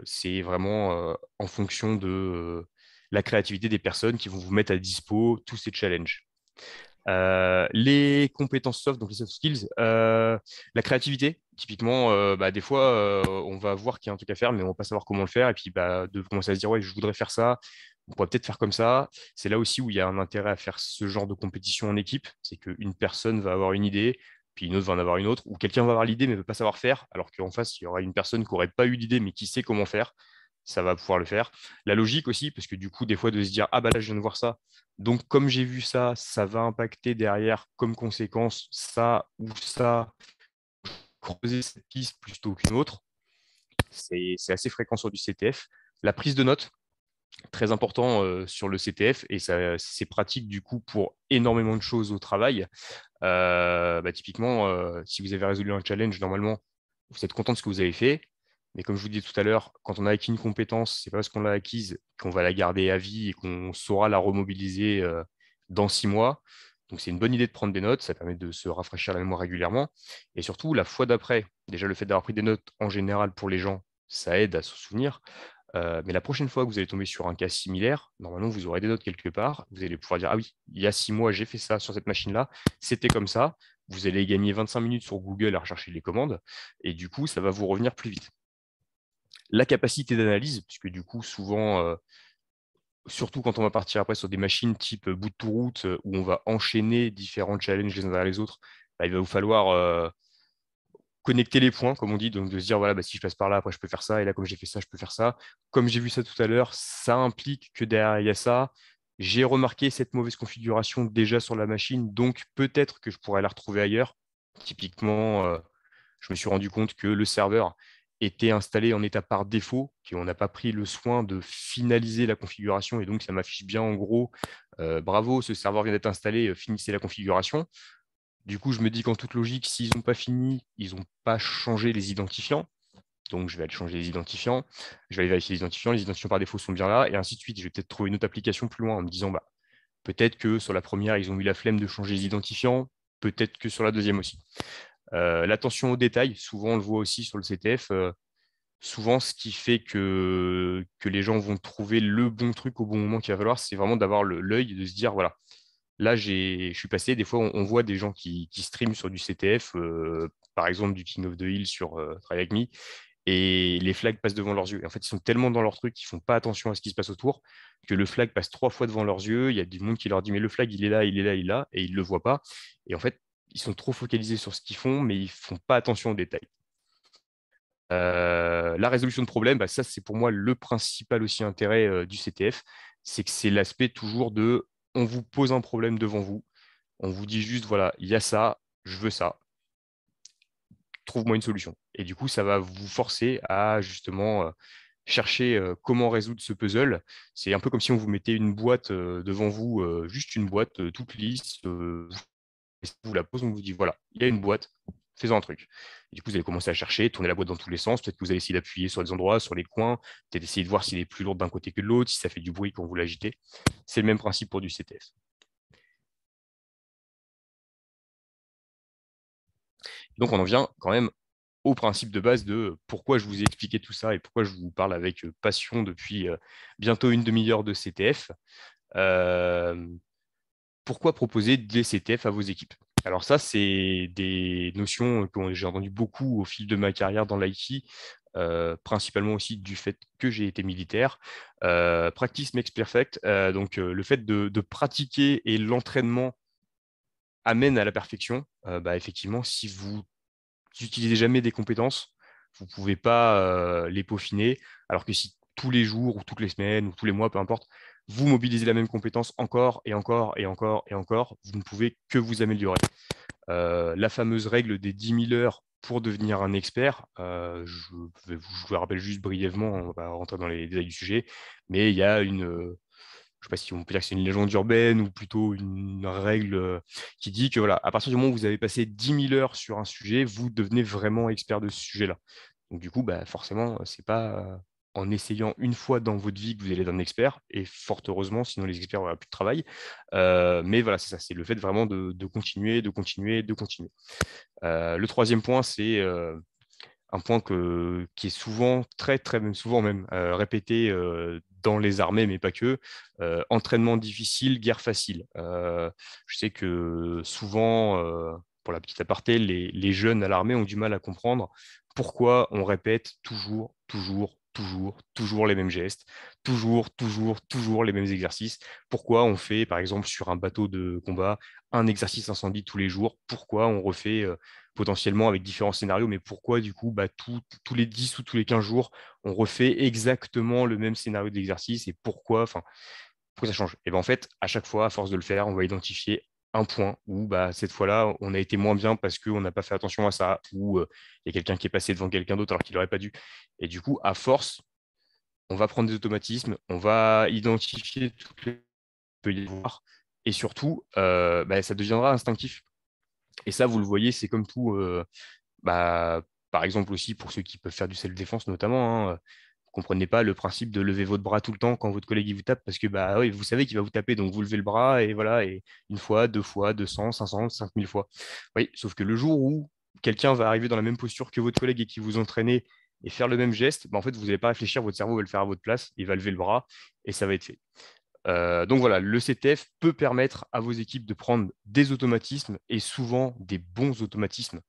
C'est vraiment en fonction de la créativité des personnes qui vont vous mettre à dispo tous ces challenges. Les compétences soft, donc les soft skills, la créativité, typiquement, des fois, on va voir qu'il y a un truc à faire, mais on va pas savoir comment le faire, et puis de commencer à se dire, ouais, je voudrais faire ça, on pourrait peut-être faire comme ça. C'est là aussi où il y a un intérêt à faire ce genre de compétition en équipe, c'est qu'une personne va avoir une idée, puis une autre va en avoir une autre, ou quelqu'un va avoir l'idée mais ne peut pas savoir faire, alors qu'en face, il y aura une personne qui n'aurait pas eu l'idée mais qui sait comment faire, ça va pouvoir le faire. La logique aussi, parce que du coup, des fois, de se dire, ah bah là, je viens de voir ça, donc, comme j'ai vu ça, ça va impacter derrière comme conséquence ça ou ça, creuser cette piste plutôt qu'une autre. C'est assez fréquent sur du CTF. La prise de notes, très important sur le CTF, et c'est pratique du coup pour énormément de choses au travail. Typiquement, si vous avez résolu un challenge, normalement, vous êtes content de ce que vous avez fait. Mais comme je vous disais tout à l'heure, quand on a acquis une compétence, c'est pas parce qu'on l'a acquise qu'on va la garder à vie et qu'on saura la remobiliser dans 6 mois. Donc c'est une bonne idée de prendre des notes, ça permet de se rafraîchir la mémoire régulièrement. Et surtout, la fois d'après, déjà le fait d'avoir pris des notes en général pour les gens, ça aide à se souvenir. Mais la prochaine fois que vous allez tomber sur un cas similaire, normalement, vous aurez des notes quelque part. Vous allez pouvoir dire, ah oui, il y a 6 mois, j'ai fait ça sur cette machine-là. C'était comme ça. Vous allez gagner 25 minutes sur Google à rechercher les commandes. Et du coup, ça va vous revenir plus vite. La capacité d'analyse, puisque du coup, souvent, surtout quand on va partir après sur des machines type bout de route, où on va enchaîner différents challenges les uns derrière les autres, il va vous falloir connecter les points, comme on dit, donc de se dire, voilà, si je passe par là, après je peux faire ça, et là, comme j'ai fait ça, je peux faire ça. Comme j'ai vu ça tout à l'heure, ça implique que derrière, il y a ça. J'ai remarqué cette mauvaise configuration déjà sur la machine, donc peut-être que je pourrais la retrouver ailleurs. Typiquement, je me suis rendu compte que le serveur était installé en état par défaut, qu'on n'a pas pris le soin de finaliser la configuration, et donc ça m'affiche bien en gros, bravo, ce serveur vient d'être installé, finissez la configuration. Du coup, je me dis qu'en toute logique, s'ils n'ont pas fini, ils n'ont pas changé les identifiants. Donc, je vais aller changer les identifiants. Je vais aller vérifier les identifiants. Les identifiants par défaut sont bien là. Et ainsi de suite. Je vais peut-être trouver une autre application plus loin en me disant, peut-être que sur la première, ils ont eu la flemme de changer les identifiants. Peut-être que sur la deuxième aussi. L'attention aux détails, souvent, on le voit aussi sur le CTF. Souvent, ce qui fait que les gens vont trouver le bon truc au bon moment qu'il va falloir, c'est vraiment d'avoir l'œil, de se dire, voilà, là, je suis passé, des fois, on voit des gens qui streament sur du CTF, par exemple du King of the Hill sur Try Like Me, et les flags passent devant leurs yeux. Et en fait, ils sont tellement dans leur truc, ils font pas attention à ce qui se passe autour, que le flag passe 3 fois devant leurs yeux. Il y a du monde qui leur dit, mais le flag, il est là, il est là, il est là, et ils le voient pas. Et en fait, ils sont trop focalisés sur ce qu'ils font, mais ils font pas attention aux détails. La résolution de problème, ça, c'est pour moi le principal aussi intérêt du CTF, c'est que c'est l'aspect toujours de on vous pose un problème devant vous, on vous dit juste, voilà, il y a ça, je veux ça, trouve-moi une solution. Et du coup, ça va vous forcer à justement chercher comment résoudre ce puzzle. C'est un peu comme si on vous mettait une boîte devant vous, juste une boîte toute lisse, et vous la pose, on vous dit, voilà, il y a une boîte, faisons un truc. Et du coup, vous allez commencer à chercher, tourner la boîte dans tous les sens. Peut-être que vous allez essayer d'appuyer sur des endroits, sur les coins, peut-être essayer de voir s'il est plus lourd d'un côté que de l'autre, si ça fait du bruit quand vous l'agitez. C'est le même principe pour du CTF. Donc, on en vient quand même au principe de base de pourquoi je vous ai expliqué tout ça et pourquoi je vous parle avec passion depuis bientôt une demi-heure de CTF. Euh, Pourquoi proposer des CTF à vos équipes? Alors ça, c'est des notions que j'ai entendues beaucoup au fil de ma carrière dans l'IT, principalement aussi du fait que j'ai été militaire. Practice makes perfect. Donc le fait de pratiquer et l'entraînement amène à la perfection. Effectivement, si vous n'utilisez jamais des compétences, vous ne pouvez pas les peaufiner, alors que si tous les jours ou toutes les semaines ou tous les mois, peu importe, vous mobilisez la même compétence encore et encore et encore et encore, vous ne pouvez que vous améliorer. La fameuse règle des 10 000 heures pour devenir un expert, je vous rappelle juste brièvement, on va rentrer dans les détails du sujet, mais il y a je ne sais pas si on peut dire que c'est une légende urbaine ou plutôt une règle qui dit que voilà, à partir du moment où vous avez passé 10 000 heures sur un sujet, vous devenez vraiment expert de ce sujet-là. Donc du coup, forcément, c'est pas en essayant une fois dans votre vie que vous allez être un expert, et fort heureusement, sinon les experts n'auraient plus de travail. Mais voilà, c'est ça, c'est le fait vraiment de continuer, de continuer, de continuer. Le troisième point, c'est un point qui est souvent, très, très même souvent même, répété dans les armées, mais pas que. Entraînement difficile, guerre facile. Je sais que souvent, pour la petite aparté, les jeunes à l'armée ont du mal à comprendre pourquoi on répète toujours, toujours, toujours, toujours les mêmes gestes, toujours, toujours, toujours les mêmes exercices. Pourquoi on fait, par exemple, sur un bateau de combat, un exercice incendie tous les jours? Pourquoi on refait potentiellement avec différents scénarios, mais pourquoi du coup, tous les 10 ou tous les 15 jours, on refait exactement le même scénario d'exercice et pourquoi ça change? Et ben en fait, à chaque fois, à force de le faire, on va identifier un point où cette fois-là, on a été moins bien parce qu'on n'a pas fait attention à ça, ou il y a quelqu'un qui est passé devant quelqu'un d'autre alors qu'il n'aurait pas dû. Et du coup, à force, on va prendre des automatismes, on va identifier toutes les peut y avoir, et surtout, ça deviendra instinctif. Et ça, vous le voyez, c'est comme tout. Par exemple aussi pour ceux qui peuvent faire du self-défense notamment, vous comprenez pas le principe de lever votre bras tout le temps quand votre collègue il vous tape parce que oui, vous savez qu'il va vous taper, donc vous levez le bras et voilà, et une fois, deux fois, 200, 500, 5000 fois. Oui, sauf que le jour où quelqu'un va arriver dans la même posture que votre collègue et qui vous entraînez et faire le même geste, en fait, vous n'allez pas réfléchir, votre cerveau va le faire à votre place, il va lever le bras et ça va être fait. Donc voilà, le CTF peut permettre à vos équipes de prendre des automatismes et souvent des bons automatismes.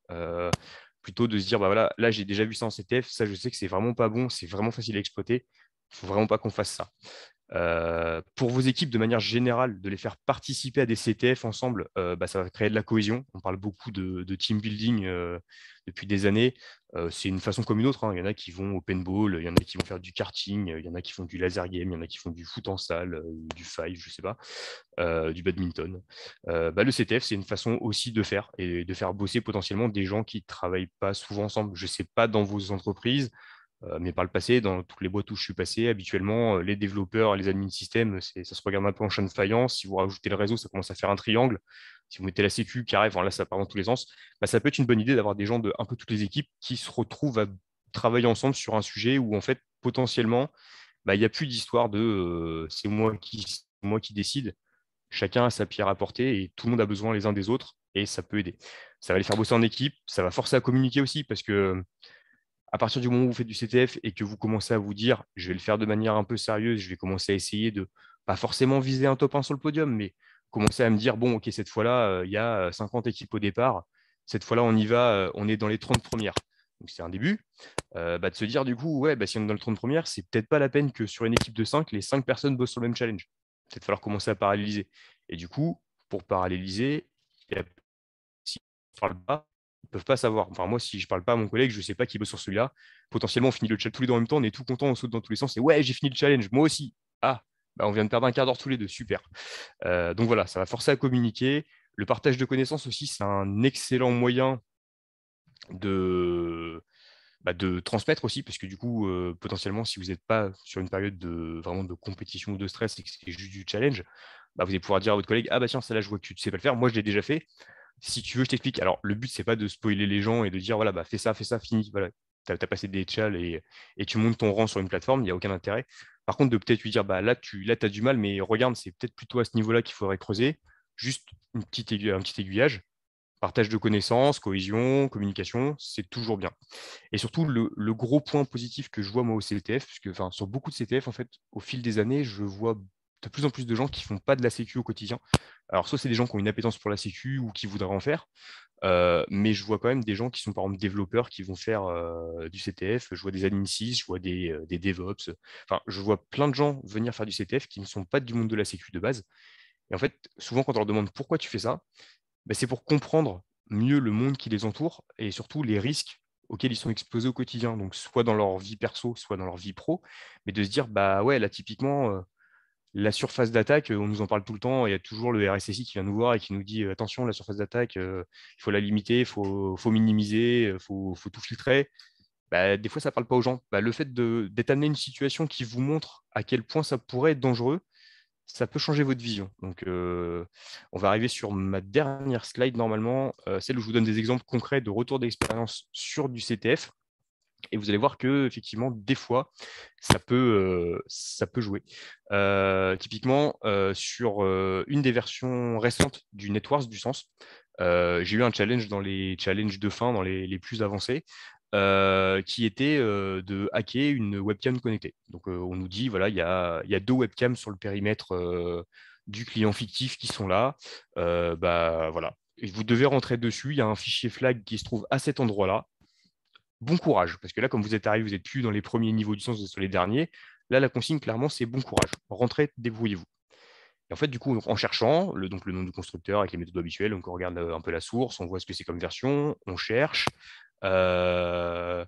Plutôt de se dire, voilà, là j'ai déjà vu ça en CTF, ça je sais que c'est vraiment pas bon, c'est vraiment facile à exploiter, il ne faut vraiment pas qu'on fasse ça. Pour vos équipes, de manière générale, de les faire participer à des CTF ensemble, ça va créer de la cohésion. On parle beaucoup de team building depuis des années. C'est une façon comme une autre, hein. Il y en a qui vont au paintball, il y en a qui vont faire du karting, il y en a qui font du laser game, il y en a qui font du foot en salle, du five, je sais pas, du badminton. Le CTF, c'est une façon aussi de faire et de faire bosser potentiellement des gens qui ne travaillent pas souvent ensemble. Je ne sais pas dans vos entreprises, mais par le passé, dans toutes les boîtes où je suis passé, habituellement, les développeurs, les admins système, ça se regarde un peu en chaîne de faïence. Si vous rajoutez le réseau, ça commence à faire un triangle. Si vous mettez la sécu qui arrive, là, ça part dans tous les sens. Ça peut être une bonne idée d'avoir des gens de un peu toutes les équipes qui se retrouvent à travailler ensemble sur un sujet où, en fait, potentiellement, il n'y a plus d'histoire de c'est moi qui décide. Chacun a sa pierre à porter et tout le monde a besoin les uns des autres et ça peut aider. Ça va les faire bosser en équipe, ça va forcer à communiquer aussi parce que à partir du moment où vous faites du CTF et que vous commencez à vous dire, je vais le faire de manière un peu sérieuse, je vais commencer à essayer de, pas forcément viser un top 1 sur le podium, mais commencer à me dire, bon, ok, cette fois-là, il y a 50 équipes au départ, cette fois-là, on y va, on est dans les 30 premières. Donc c'est un début. De se dire, du coup, ouais, si on est dans les 30 premières, c'est peut-être pas la peine que sur une équipe de 5, les 5 personnes bossent sur le même challenge. Peut-être falloir commencer à paralléliser. Et du coup, pour paralléliser, il y a s'ils ne parlent pas, ils ne peuvent pas savoir. Enfin, moi, si je ne parle pas à mon collègue, je ne sais pas qui bosse sur celui-là. Potentiellement, on finit le chat tous les deux en même temps, on est tout content, on saute dans tous les sens. Et ouais, j'ai fini le challenge, moi aussi. Ah, on vient de perdre un quart d'heure tous les deux, super. Donc voilà, ça va forcer à communiquer. Le partage de connaissances aussi, c'est un excellent moyen de, de transmettre aussi, parce que du coup, potentiellement, si vous n'êtes pas sur une période vraiment de compétition ou de stress et que c'est juste du challenge, vous allez pouvoir dire à votre collègue, ah tiens, ça là, je vois que tu ne sais pas le faire, moi je l'ai déjà fait, si tu veux, je t'explique. Alors, le but, c'est pas de spoiler les gens et de dire, voilà, fais ça, fini. Voilà, tu as passé des tchals et tu montes ton rang sur une plateforme, il n'y a aucun intérêt. Par contre, de peut-être lui dire, là, tu as du mal, mais regarde, c'est peut-être plutôt à ce niveau-là qu'il faudrait creuser. Juste un petit aiguillage. Partage de connaissances, cohésion, communication, c'est toujours bien. Et surtout, le gros point positif que je vois moi au CTF, puisque sur beaucoup de CTF, en fait, au fil des années, je vois de plus en plus de gens qui font pas de la sécu au quotidien. Alors, soit c'est des gens qui ont une appétence pour la sécu ou qui voudraient en faire, mais je vois quand même des gens qui sont par exemple développeurs qui vont faire du CTF. Je vois des admin 6, je vois des DevOps. Enfin, je vois plein de gens venir faire du CTF qui ne sont pas du monde de la sécu de base. Et en fait, souvent, quand on leur demande pourquoi tu fais ça, c'est pour comprendre mieux le monde qui les entoure et surtout les risques auxquels ils sont exposés au quotidien, donc soit dans leur vie perso, soit dans leur vie pro, mais de se dire, ouais, là, typiquement, la surface d'attaque, on nous en parle tout le temps, il y a toujours le RSSI qui vient nous voir et qui nous dit, attention, la surface d'attaque, il faut la limiter, faut minimiser, faut tout filtrer. Des fois, ça ne parle pas aux gens. Le fait d'être amené à une situation qui vous montre à quel point ça pourrait être dangereux, ça peut changer votre vision. Donc, on va arriver sur ma dernière slide normalement, celle où je vous donne des exemples concrets de retour d'expérience sur du CTF. Et vous allez voir que effectivement, des fois, ça peut jouer. Typiquement, sur une des versions récentes du Networks du Sens, j'ai eu un challenge dans les challenges de fin, dans les plus avancés, qui était de hacker une webcam connectée. Donc, on nous dit, voilà, il y a deux webcams sur le périmètre du client fictif qui sont là. Bah, voilà. Et vous devez rentrer dessus. Il y a un fichier flag qui se trouve à cet endroit-là. Bon courage, parce que là, comme vous êtes arrivé, vous n'êtes plus dans les premiers niveaux du sens, vous êtes sur les derniers. Là, la consigne, clairement, c'est bon courage. Rentrez, débrouillez-vous. Et en fait, du coup, en cherchant donc le nom du constructeur avec les méthodes habituelles, donc on regarde un peu la source, on voit ce que c'est comme version, on cherche, euh,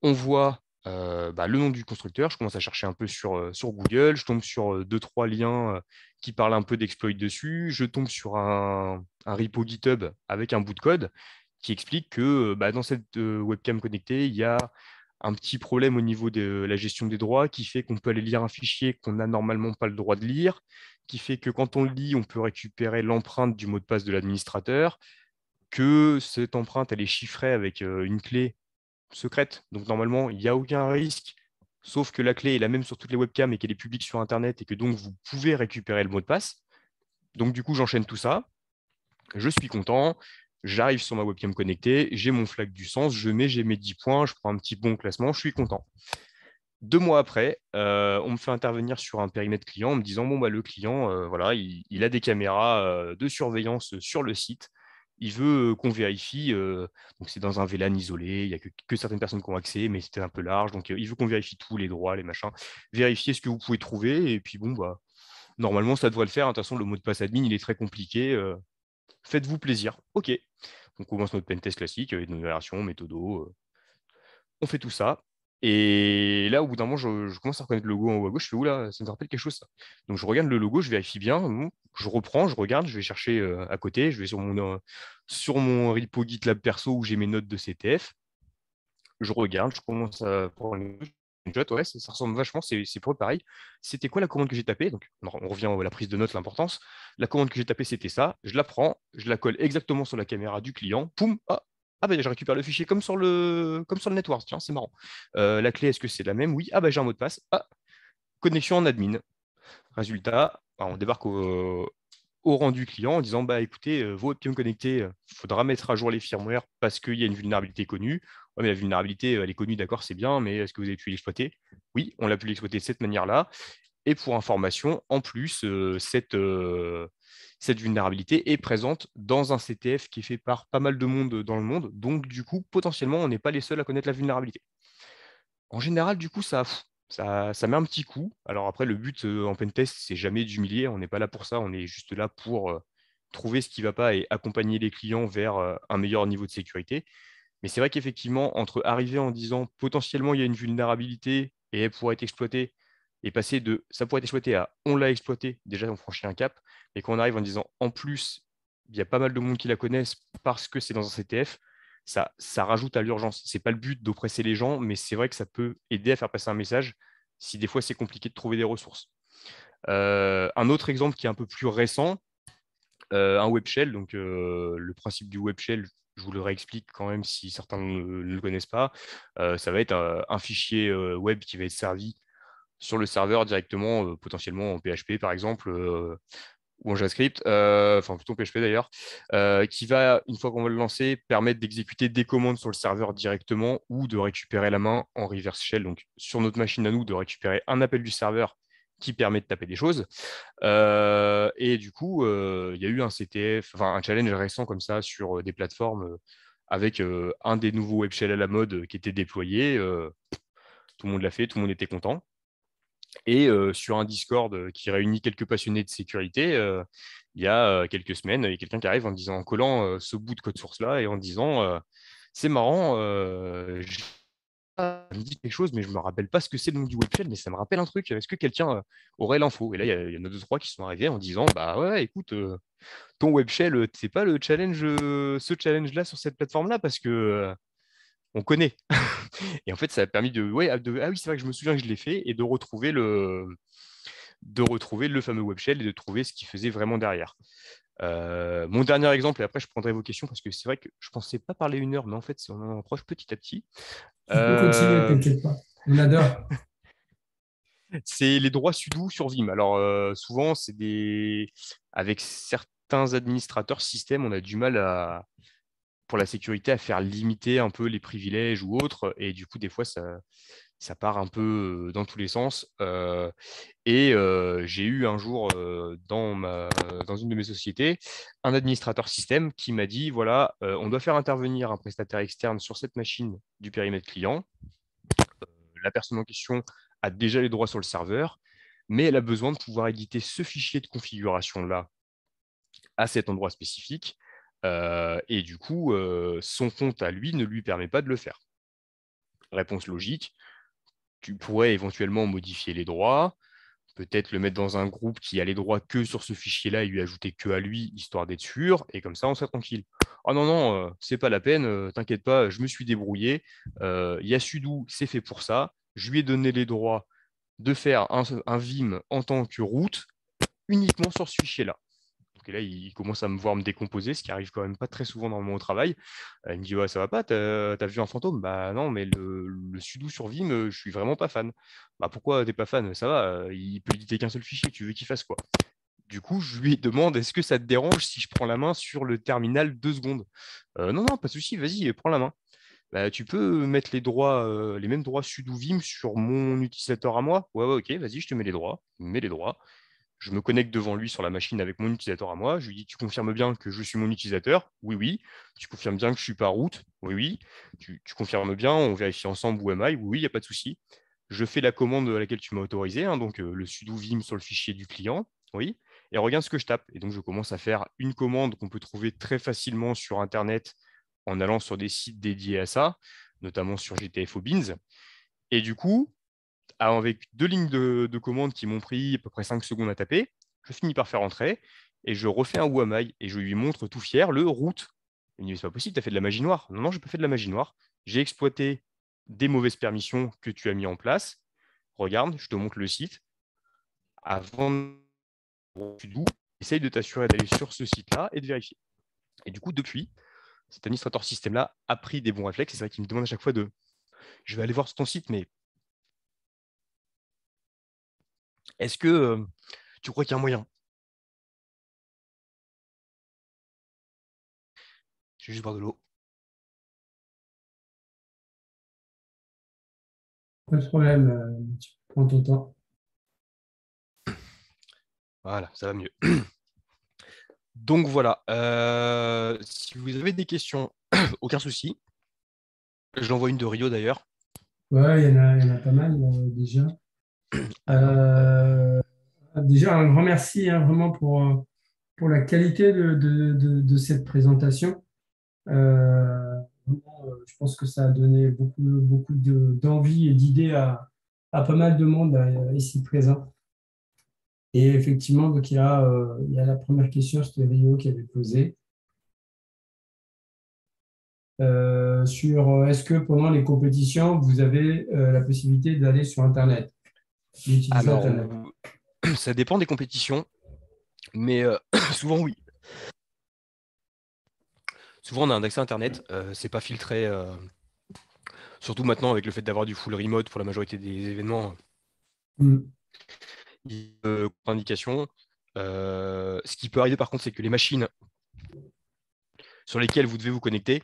on voit bah, le nom du constructeur. Je commence à chercher un peu sur Google, je tombe sur deux, trois liens qui parlent un peu d'exploit dessus, je tombe sur un repo GitHub avec un bout de code qui explique que bah, dans cette webcam connectée, il y a un petit problème au niveau de la gestion des droits qui fait qu'on peut aller lire un fichier qu'on n'a normalement pas le droit de lire, qui fait que quand on le lit, on peut récupérer l'empreinte du mot de passe de l'administrateur, que cette empreinte, elle est chiffrée avec une clé secrète. Donc normalement, il n'y a aucun risque, sauf que la clé est la même sur toutes les webcams et qu'elle est publique sur Internet et que donc vous pouvez récupérer le mot de passe. Donc du coup, j'enchaîne tout ça. Je suis content. J'arrive sur ma webcam connectée, j'ai mon flag du sens, j'ai mes 10 points, je prends un petit bon classement, je suis content. 2 mois après, on me fait intervenir sur un périmètre client en me disant, bon, bah, le client, voilà, il a des caméras de surveillance sur le site. Il veut qu'on vérifie. Donc, c'est dans un VLAN isolé. Il n'y a que certaines personnes qui ont accès, mais c'était un peu large. Donc, il veut qu'on vérifie tous les droits, les machins. Vérifier ce que vous pouvez trouver. Et puis, bon, bah, normalement, ça devrait le faire. De toute façon, le mot de passe admin, il est très compliqué. Faites-vous plaisir. OK. On commence notre pentest classique, énumération, méthodo. On fait tout ça. Et là, au bout d'un moment, je commence à reconnaître le logo en haut à gauche. Je fais, oula, ça me rappelle quelque chose, ça. Donc, je regarde le logo, je vérifie bien. Bon, je reprends, je regarde, je vais chercher à côté. Je vais sur mon repo GitLab perso où j'ai mes notes de CTF. Je regarde, je commence à prendre les notes. Ouais, ça ressemble vachement, c'est pour eux pareil. C'était quoi la commande que j'ai tapée? Donc, on revient à la prise de notes, l'importance. La commande que j'ai tapée, c'était ça. Je la prends, je la colle exactement sur la caméra du client. Poum, ah ben, je récupère le fichier comme sur le network. Tiens, c'est marrant. La clé, est-ce que c'est la même? Oui. Ah ben, j'ai un mot de passe. Ah, connexion en admin. Résultat, on débarque au rendu client en disant bah écoutez, vos webcams connectés, il faudra mettre à jour les firmware parce qu'il y a une vulnérabilité connue. Ouais, mais la vulnérabilité, elle est connue, d'accord, c'est bien, mais est-ce que vous avez pu l'exploiter? Oui, on l'a pu l'exploiter de cette manière-là. Et pour information, en plus, cette vulnérabilité est présente dans un CTF qui est fait par pas mal de monde dans le monde. Donc, du coup, potentiellement, on n'est pas les seuls à connaître la vulnérabilité. En général, du coup, ça met un petit coup. Alors après, le but en pentest, c'est jamais d'humilier. On n'est pas là pour ça. On est juste là pour trouver ce qui ne va pas et accompagner les clients vers un meilleur niveau de sécurité. Mais c'est vrai qu'effectivement, entre arriver en disant potentiellement il y a une vulnérabilité et elle pourrait être exploitée, et passer de ça pourrait être exploité à on l'a exploité, déjà on franchit un cap. Mais quand on arrive en disant en plus, il y a pas mal de monde qui la connaissent parce que c'est dans un CTF, ça rajoute à l'urgence. C'est pas le but d'oppresser les gens, mais c'est vrai que ça peut aider à faire passer un message si des fois c'est compliqué de trouver des ressources. Un autre exemple qui est un peu plus récent, un web shell. Donc, le principe du web shell, je vous le réexplique quand même si certains ne le connaissent pas. Ça va être un fichier web qui va être servi sur le serveur directement, potentiellement en PHP par exemple, ou en JavaScript, enfin plutôt en PHP d'ailleurs, qui va, une fois qu'on va le lancer, permettre d'exécuter des commandes sur le serveur directement ou de récupérer la main en reverse shell. Donc, sur notre machine à nous, de récupérer un appel du serveur qui permet de taper des choses. Et du coup, il y a eu un CTF, enfin un challenge récent comme ça sur des plateformes avec un des nouveaux web shells à la mode qui était déployé. Tout le monde l'a fait, tout le monde était content. Et sur un Discord qui réunit quelques passionnés de sécurité, il y a quelques semaines, il y a quelqu'un qui arrive en disant, en collant ce bout de code source-là et en disant c'est marrant, ça me dit quelque chose, mais je me rappelle pas ce que c'est le nom du web shell, mais ça me rappelle un truc. Est-ce que quelqu'un aurait l'info? Et là, il y en a deux, trois qui sont arrivés en disant bah ouais, écoute, ton web shell, c'est pas le challenge, ce challenge-là sur cette plateforme-là, parce que on connaît. Et en fait, ça a permis ouais, ah oui, c'est vrai que je me souviens que je l'ai fait, et de retrouver le fameux web shell et de trouver ce qu'il faisait vraiment derrière. Mon dernier exemple, et après je prendrai vos questions, parce que c'est vrai que je ne pensais pas parler 1 heure, mais en fait, on en approche petit à petit. Tu peux continuer, Euh, t'inquiète pas. On adore. c'est les droits sudo sur Vim. Alors, souvent, avec certains administrateurs système, on a du mal pour la sécurité à faire limiter un peu les privilèges ou autres. Et du coup, des fois, ça part un peu dans tous les sens. J'ai eu un jour dans une de mes sociétés un administrateur système qui m'a dit, voilà, on doit faire intervenir un prestataire externe sur cette machine du périmètre client. La personne en question a déjà les droits sur le serveur, mais elle a besoin de pouvoir éditer ce fichier de configuration-là à cet endroit spécifique. Et du coup, son compte à lui ne lui permet pas de le faire. Réponse logique, tu pourrais éventuellement modifier les droits, peut-être le mettre dans un groupe qui a les droits que sur ce fichier-là et lui ajouter que à lui, histoire d'être sûr, et comme ça, on serait tranquille. Oh non, non, c'est pas la peine, t'inquiète pas, je me suis débrouillé. Yasudu, c'est fait pour ça. Je lui ai donné les droits de faire un Vim en tant que route uniquement sur ce fichier-là. Donc là, il commence à me voir me décomposer, ce qui arrive quand même pas très souvent normalement au travail. Il me dit, ouais, ça va pas, t'as vu un fantôme? Bah non, mais le sudo sur Vim, je suis vraiment pas fan. Bah pourquoi t'es pas fan? Ça va, il peut éditer qu'un seul fichier, tu veux qu'il fasse quoi? Du coup, je lui demande, est-ce que ça te dérange si je prends la main sur le terminal 2 secondes? Non, non, pas de souci, vas-y, prends la main. Bah, tu peux mettre les droits, les mêmes droits sudo Vim sur mon utilisateur à moi? Ouais, ouais, ok, vas-y, je te mets les droits. Il me met les droits. Je me connecte devant lui sur la machine avec mon utilisateur à moi. Je lui dis, tu confirmes bien que je suis mon utilisateur? Oui, oui. Tu confirmes bien que je suis pas root? Oui, oui. Tu confirmes bien, on vérifie ensemble où am I? Oui, oui, il n'y a pas de souci. Je fais la commande à laquelle tu m'as autorisé, hein, donc le sudo vim sur le fichier du client. Oui. Et regarde ce que je tape. Et donc, je commence à faire une commande qu'on peut trouver très facilement sur Internet en allant sur des sites dédiés à ça, notamment sur GTFO Beans. Et du coup, avec 2 lignes de commande qui m'ont pris à peu près 5 secondes à taper, je finis par faire entrer et je refais un Wamai et je lui montre tout fier le route. Il me dit, c'est pas possible, tu as fait de la magie noire. Non, non, je n'ai pas fait de la magie noire. J'ai exploité des mauvaises permissions que tu as mis en place. Regarde, je te montre le site. Avant tu doux, essaye de t'assurer d'aller sur ce site-là et de vérifier. Et du coup, depuis, cet administrateur système-là a pris des bons réflexes. C'est vrai qu'il me demande à chaque fois je vais aller voir sur ton site, mais est-ce que tu crois qu'il y a un moyen? Je vais juste boire de l'eau. Pas de problème, tu prends ton temps. Voilà, ça va mieux. Donc voilà, si vous avez des questions, aucun souci. J'envoie une de Rio d'ailleurs. Ouais, il y en a pas mal déjà. Alors, Euh, Déjà, un grand merci hein, vraiment pour la qualité de cette présentation. Vraiment, je pense que ça a donné beaucoup d'envie et d'idées à pas mal de monde ici présent. Et effectivement, donc il y a la première question, c'était Rio qui avait posé sur est-ce que pendant les compétitions, vous avez la possibilité d'aller sur Internet, d'utiliser alors, Internet. ça dépend des compétitions, mais souvent oui. Souvent on a un accès Internet, c'est pas filtré, surtout maintenant avec le fait d'avoir du full remote pour la majorité des événements, Mm. indication. Ce qui peut arriver par contre, c'est que les machines sur lesquelles vous devez vous connecter,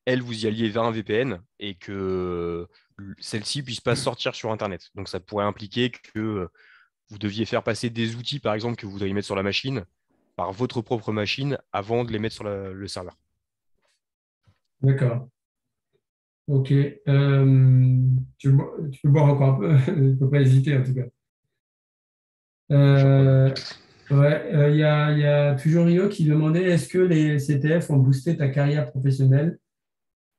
elles, vous y alliez vers un VPN et que celle-ci ne puisse pas sortir sur Internet. Donc ça pourrait impliquer que vous deviez faire passer des outils, par exemple, que vous voudriez mettre sur la machine, par votre propre machine, avant de les mettre sur le serveur. D'accord. Ok. Tu peux boire encore un peu. Il ne faut pas hésiter en tout cas. Je reprends de l'eau. Euh, ouais, il y a toujours Rio qui demandait est-ce que les CTF ont boosté ta carrière professionnelle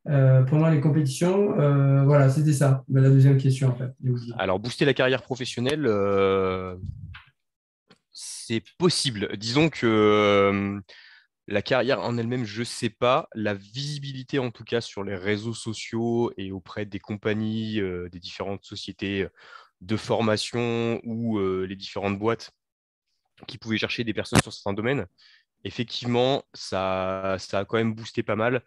pendant les compétitions? Voilà, c'était ça. Ben, la deuxième question en fait. J'ai oublié. Alors, booster la carrière professionnelle, c'est possible. Disons que la carrière en elle-même, je ne sais pas. La visibilité, en tout cas, sur les réseaux sociaux et auprès des compagnies, des différentes sociétés de formation ou les différentes boîtes qui pouvaient chercher des personnes sur certains domaines. Effectivement, ça a quand même boosté pas mal.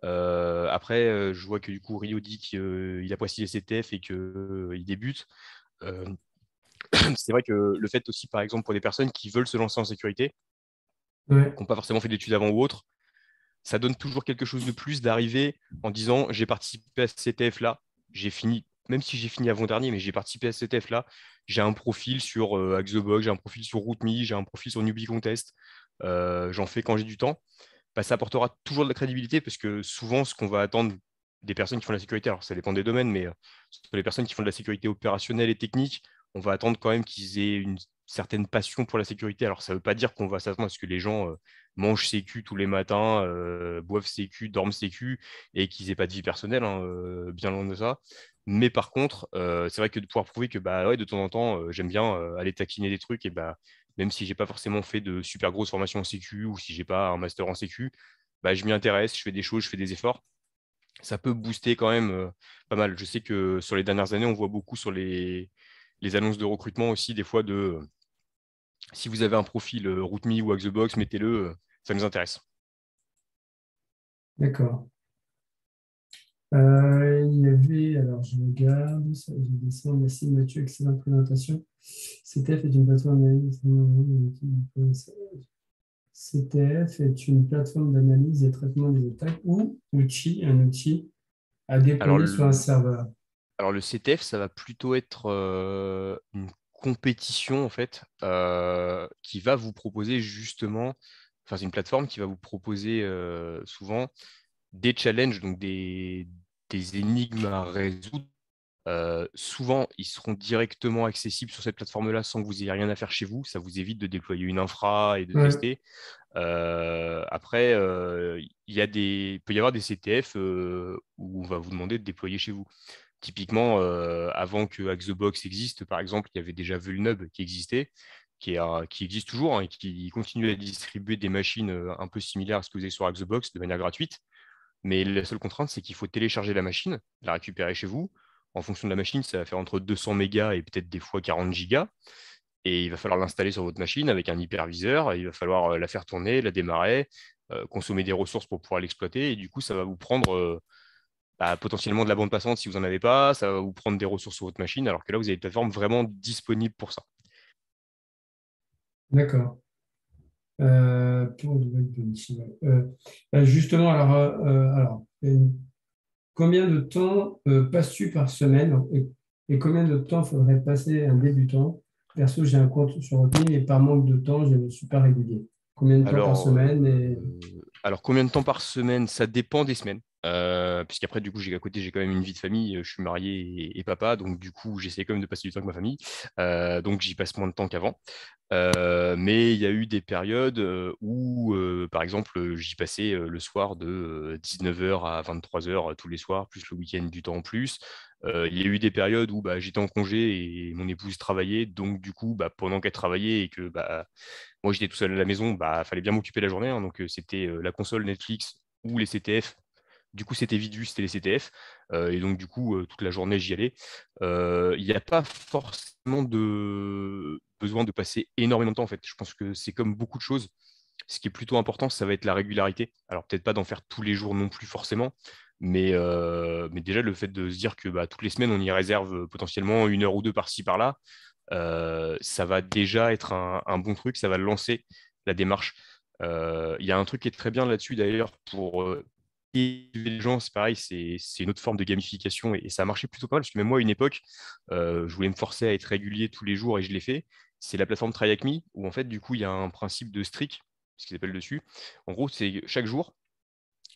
Après, je vois que du coup, Rio dit qu'il apprécie les CTF et qu'il débute. Euh, c'est vrai que le fait aussi, par exemple, pour des personnes qui veulent se lancer en sécurité, Ouais, qui n'ont pas forcément fait d'études avant ou autre, ça donne toujours quelque chose de plus d'arriver en disant j'ai participé à ce CTF-là, j'ai fini, même si j'ai fini avant-dernier, mais j'ai participé à ce CTF-là, j'ai un profil sur Axobox, j'ai un profil sur RootMe, j'ai un profil sur Newbie Contest, j'en fais quand j'ai du temps. Bah, ça apportera toujours de la crédibilité parce que souvent, ce qu'on va attendre des personnes qui font de la sécurité, alors ça dépend des domaines, mais sur les personnes qui font de la sécurité opérationnelle et technique, on va attendre quand même qu'ils aient une certaine passion pour la sécurité. Alors, ça ne veut pas dire qu'on va s'attendre à ce que les gens mangent sécu tous les matins, boivent sécu, dorment sécu et qu'ils n'aient pas de vie personnelle, hein, bien loin de ça. Mais par contre, c'est vrai que de pouvoir prouver que bah, ouais, de temps en temps, j'aime bien aller taquiner des trucs et bah, même si j'ai pas forcément fait de super grosses formations en sécu ou si j'ai pas un master en sécu, bah, je m'y intéresse, je fais des choses, je fais des efforts. Ça peut booster quand même pas mal. Je sais que sur les dernières années, on voit beaucoup sur les annonces de recrutement aussi, des fois, de si vous avez un profil RootMe ou Axebox, mettez-le, ça nous intéresse. d'accord. Il y avait, alors je regarde, je descends, merci Mathieu, excellente présentation. CTF est une plateforme d'analyse. CTF est une plateforme d'analyse et traitement des attaques ou un outil à Alors, déployer sur un serveur. alors le CTF, ça va plutôt être une compétition en fait qui va vous proposer justement, enfin c'est une plateforme qui va vous proposer souvent des challenges, donc des énigmes à résoudre. Souvent, ils seront directement accessibles sur cette plateforme-là sans que vous ayez rien à faire chez vous. Ça vous évite de déployer une infra et de Ouais, tester. Après, il peut y avoir des CTF où on va vous demander de déployer chez vous. Typiquement, avant que Axobox existe, par exemple, il y avait déjà Vulnub qui existait, qui existe toujours, hein, et qui continue à distribuer des machines un peu similaires à ce que vous avez sur Axobox de manière gratuite. Mais la seule contrainte, c'est qu'il faut télécharger la machine, la récupérer chez vous. En fonction de la machine, ça va faire entre 200 mégas et peut-être des fois 40 gigas. Et il va falloir l'installer sur votre machine avec un hyperviseur. Et il va falloir la faire tourner, la démarrer, consommer des ressources pour pouvoir l'exploiter. Et du coup, ça va vous prendre bah, potentiellement de la bande passante si vous n'en avez pas. Ça va vous prendre des ressources sur votre machine. Alors que là, vous avez une plateforme vraiment disponible pour ça. d'accord. Pour le web benching, ouais. Justement, combien de temps passes-tu par semaine et combien de temps faudrait passer un débutant? Perso, j'ai un compte sur Rockme et par manque de temps, je ne suis pas régulier. Combien de temps par Alors, semaine et... combien de temps par semaine? Ça dépend des semaines. Puisqu'après, du coup, à côté, j'ai quand même une vie de famille. Je suis marié et papa, donc du coup, j'essaie quand même de passer du temps avec ma famille. Donc, j'y passe moins de temps qu'avant. Mais il y a eu des périodes où, par exemple, j'y passais le soir de 19h à 23h tous les soirs, plus le week-end du temps en plus. Il y a eu des périodes où bah, j'étais en congé et mon épouse travaillait. Donc, du coup, bah, pendant qu'elle travaillait et que bah, moi, j'étais tout seul à la maison, bah, fallait bien m'occuper la journée, hein. Donc, c'était la console Netflix ou les CTF. Du coup, c'était vite vu, c'était les CTF. Et donc, du coup, toute la journée, j'y allais. Il n'y a pas forcément de besoin de passer énormément de temps, en fait. Je pense que c'est comme beaucoup de choses. Ce qui est plutôt important, ça va être la régularité. Alors, peut-être pas d'en faire tous les jours non plus, forcément. Mais déjà, le fait de se dire que bah, toutes les semaines, on y réserve potentiellement une heure ou deux par-ci, par-là, ça va déjà être un bon truc, ça va lancer la démarche. Il y a un truc qui est très bien là-dessus d'ailleurs pour motiver les gens, c'est pareil, c'est une autre forme de gamification et ça a marché plutôt pas mal parce que même moi à une époque, je voulais me forcer à être régulier tous les jours et je l'ai fait. C'est la plateforme Try Hack Me où en fait du coup il y a un principe de streak, ce qu'ils appellent dessus. En gros, c'est chaque jour,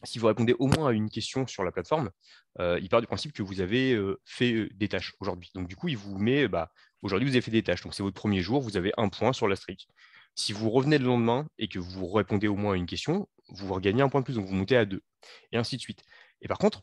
si vous répondez au moins à une question sur la plateforme, il part du principe que vous avez fait des tâches aujourd'hui. Donc, du coup, il vous met, bah, aujourd'hui, vous avez fait des tâches. Donc, c'est votre premier jour, vous avez un point sur la streak. Si vous revenez le lendemain et que vous répondez au moins à une question, vous regagnez un point de plus, donc vous montez à deux, et ainsi de suite. Et par contre,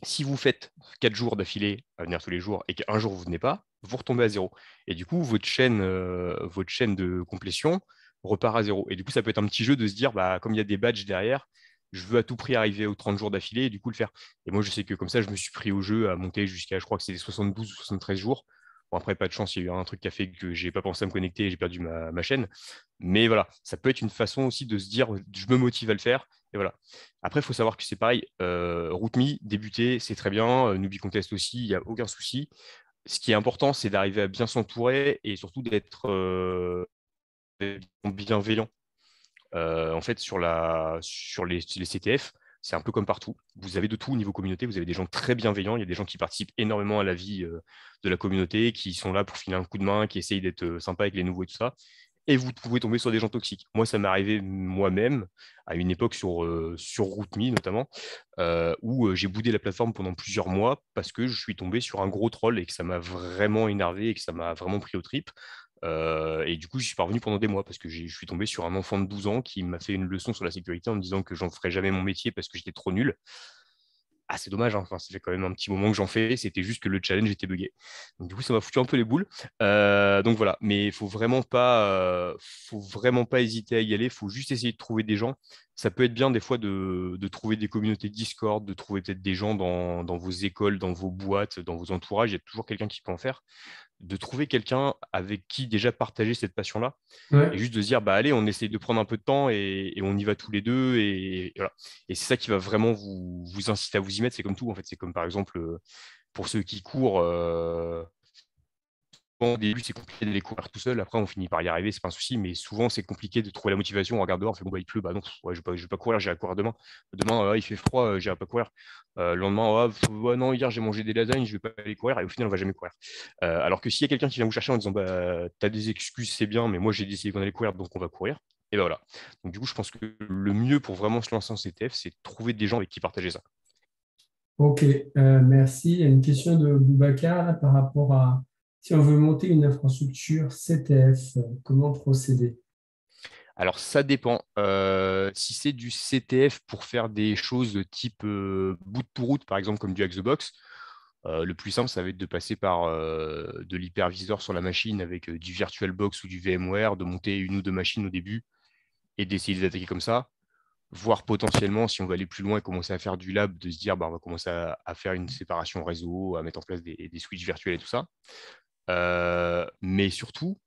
si vous faites 4 jours d'affilée à venir tous les jours et qu'un jour vous ne venez pas, vous retombez à zéro. Et du coup, votre chaîne de complétion repart à zéro. Et du coup, ça peut être un petit jeu de se dire, bah, comme il y a des badges derrière, je veux à tout prix arriver aux 30 jours d'affilée et du coup le faire. Et moi, je sais que comme ça, je me suis pris au jeu à monter jusqu'à, je crois que c'était 72 ou 73 jours. Bon, après, pas de chance, il y a eu un truc qui a fait que j'ai pas pensé à me connecter et j'ai perdu ma chaîne. Mais voilà, ça peut être une façon aussi de se dire, je me motive à le faire. Et voilà. Après, il faut savoir que c'est pareil. RootMe, débuter, c'est très bien. Newbie Contest aussi, il n'y a aucun souci. Ce qui est important, c'est d'arriver à bien s'entourer et surtout d'être bienveillant. En fait, sur les CTF, c'est un peu comme partout. Vous avez de tout au niveau communauté. Vous avez des gens très bienveillants. Il y a des gens qui participent énormément à la vie de la communauté, qui sont là pour filer un coup de main, qui essayent d'être sympas avec les nouveaux et tout ça. Et vous pouvez tomber sur des gens toxiques. Moi, ça m'est arrivé moi-même à une époque sur RootMe notamment, où j'ai boudé la plateforme pendant plusieurs mois parce que je suis tombé sur un gros troll et que ça m'a vraiment énervé et que ça m'a vraiment pris aux tripes. Et du coup, je suis pas revenu pendant des mois parce que je suis tombé sur un enfant de 12 ans qui m'a fait une leçon sur la sécurité en me disant que j'en ferais jamais mon métier parce que j'étais trop nul. Ah, c'est dommage, hein. Enfin, ça fait quand même un petit moment que j'en fais. C'était juste que le challenge était buggé. Donc, du coup, ça m'a foutu un peu les boules. Donc voilà. Mais il faut vraiment pas hésiter à y aller. Il faut juste essayer de trouver des gens. Ça peut être bien des fois de trouver des communautés Discord, de trouver peut-être des gens dans vos écoles, dans vos boîtes, dans vos entourages. Il y a toujours quelqu'un qui peut en faire. De trouver quelqu'un avec qui déjà partager cette passion-là et Ouais. juste de se dire, bah allez, on essaye de prendre un peu de temps et on y va tous les deux. Et voilà. Et c'est ça qui va vraiment vous inciter à vous y mettre. C'est comme tout, en fait. C'est comme par exemple, pour ceux qui courent, au début, c'est compliqué d'aller courir tout seul. Après, on finit par y arriver, c'est pas un souci. Mais souvent, c'est compliqué de trouver la motivation. On regarde dehors, on fait bon, bah, il pleut, bah non, ouais, je vais pas courir, j'irai courir demain. Demain, il fait froid, j'irai pas courir. Le lendemain, ouais, non, hier, j'ai mangé des lasagnes, je vais pas aller courir. Et au final, on va jamais courir. Alors que s'il y a quelqu'un qui vient vous chercher en disant, bah, t'as des excuses, c'est bien, mais moi, j'ai décidé qu'on allait courir, donc on va courir. Et ben voilà. Donc, du coup, je pense que le mieux pour vraiment se lancer en CTF, c'est de trouver des gens avec qui partager ça. Ok, merci. Il y a une question de Boubacar là, par rapport à si on veut monter une infrastructure CTF, comment procéder? Alors, ça dépend. Si c'est du CTF pour faire des choses de type boot to root, par exemple, comme du Hack the Box, le plus simple, ça va être de passer par de l'hyperviseur sur la machine avec du VirtualBox ou du VMware, de monter une ou deux machines au début et d'essayer de les attaquer comme ça. Voire potentiellement, si on va aller plus loin et commencer à faire du lab, de se dire, bah, on va commencer à faire une séparation réseau, à mettre en place des switches virtuels et tout ça. Mais surtout,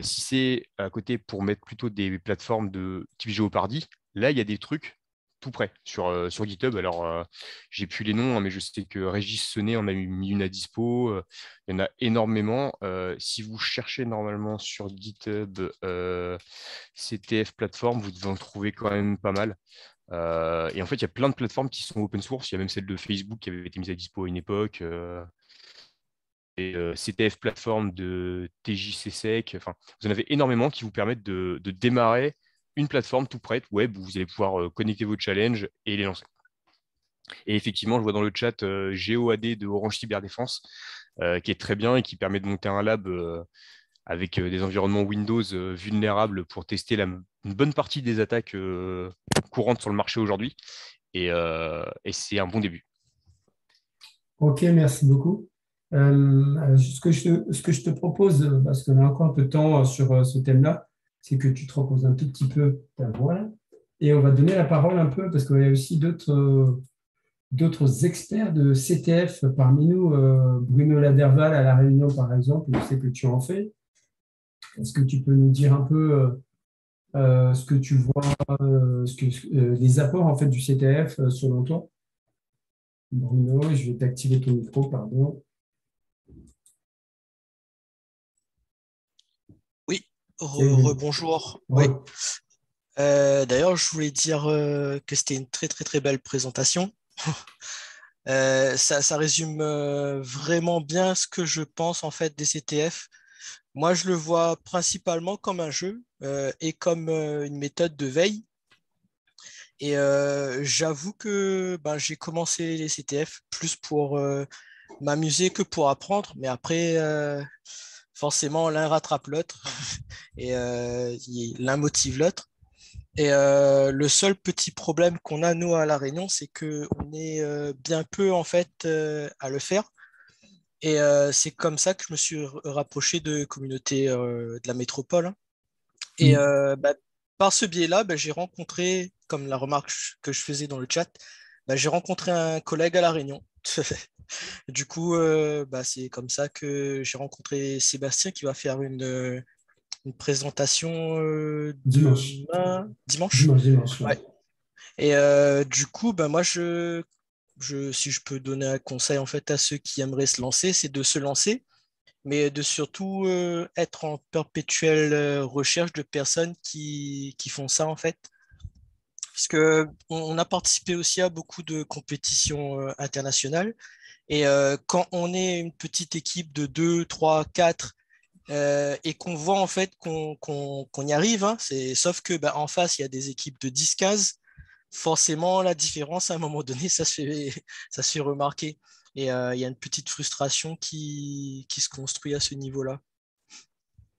si c'est à côté pour mettre plutôt des plateformes de type Jeopardy, là, il y a des trucs tout prêts sur GitHub. Alors, j'ai plus les noms, hein, mais je sais que Régis Senet en a mis une à dispo. Il y en a énormément. Si vous cherchez normalement sur GitHub CTF plateforme, vous devez en trouver quand même pas mal. Et en fait, il y a plein de plateformes qui sont open source. Il y a même celle de Facebook qui avait été mise à dispo à une époque. Et CTF plateforme de TJCSec. Enfin, vous en avez énormément qui vous permettent de démarrer une plateforme tout prête web où vous allez pouvoir connecter vos challenges et les lancer. Et effectivement, je vois dans le chat GeoAD de Orange Cyberdéfense qui est très bien et qui permet de monter un lab avec des environnements Windows vulnérables pour tester une bonne partie des attaques courantes sur le marché aujourd'hui. Et c'est un bon début. Ok, merci beaucoup. Ce que je te propose, parce qu'on a encore un peu de temps sur ce thème-là, c'est que tu te reposes un tout petit peu ta voix là, et on va donner la parole un peu, parce qu'il y a aussi d'autres experts de CTF parmi nous. Bruno Laderval à La Réunion, par exemple, je sais que tu en fais. Est-ce que tu peux nous dire un peu ce que tu vois, les apports en fait du CTF selon toi? Bruno, je vais t'activer ton micro, pardon. Oui, Salut. rebonjour. Oui. Re- D'ailleurs, je voulais dire que c'était une très très très belle présentation. Ça résume vraiment bien ce que je pense en fait des CTF. Moi, je le vois principalement comme un jeu et comme une méthode de veille. Et j'avoue que ben, j'ai commencé les CTF plus pour m'amuser que pour apprendre. Mais après, forcément, l'un rattrape l'autre et l'un motive l'autre. Et le seul petit problème qu'on a, nous, à La Réunion, c'est qu'on est bien peu, en fait, à le faire. Et c'est comme ça que je me suis rapproché de communautés de la métropole, hein. Et bah, par ce biais-là, bah, j'ai rencontré, comme la remarque que je faisais dans le chat, bah, j'ai rencontré un collègue à La Réunion Du coup, c'est comme ça que j'ai rencontré Sébastien qui va faire une présentation Dimanche. demain, dimanche. Dimanche, ouais. Ouais. Et du coup, moi, si je peux donner un conseil en fait à ceux qui aimeraient se lancer, c'est de se lancer, mais de surtout être en perpétuelle recherche de personnes qui font ça en fait. Parce que on a participé aussi à beaucoup de compétitions internationales. Et quand on est une petite équipe de 2, 3, 4 et qu'on voit en fait qu'on y arrive, hein, sauf que en face, il y a des équipes de 10, 15, forcément, la différence, à un moment donné, ça se fait remarquer. Et il y a une petite frustration qui se construit à ce niveau-là.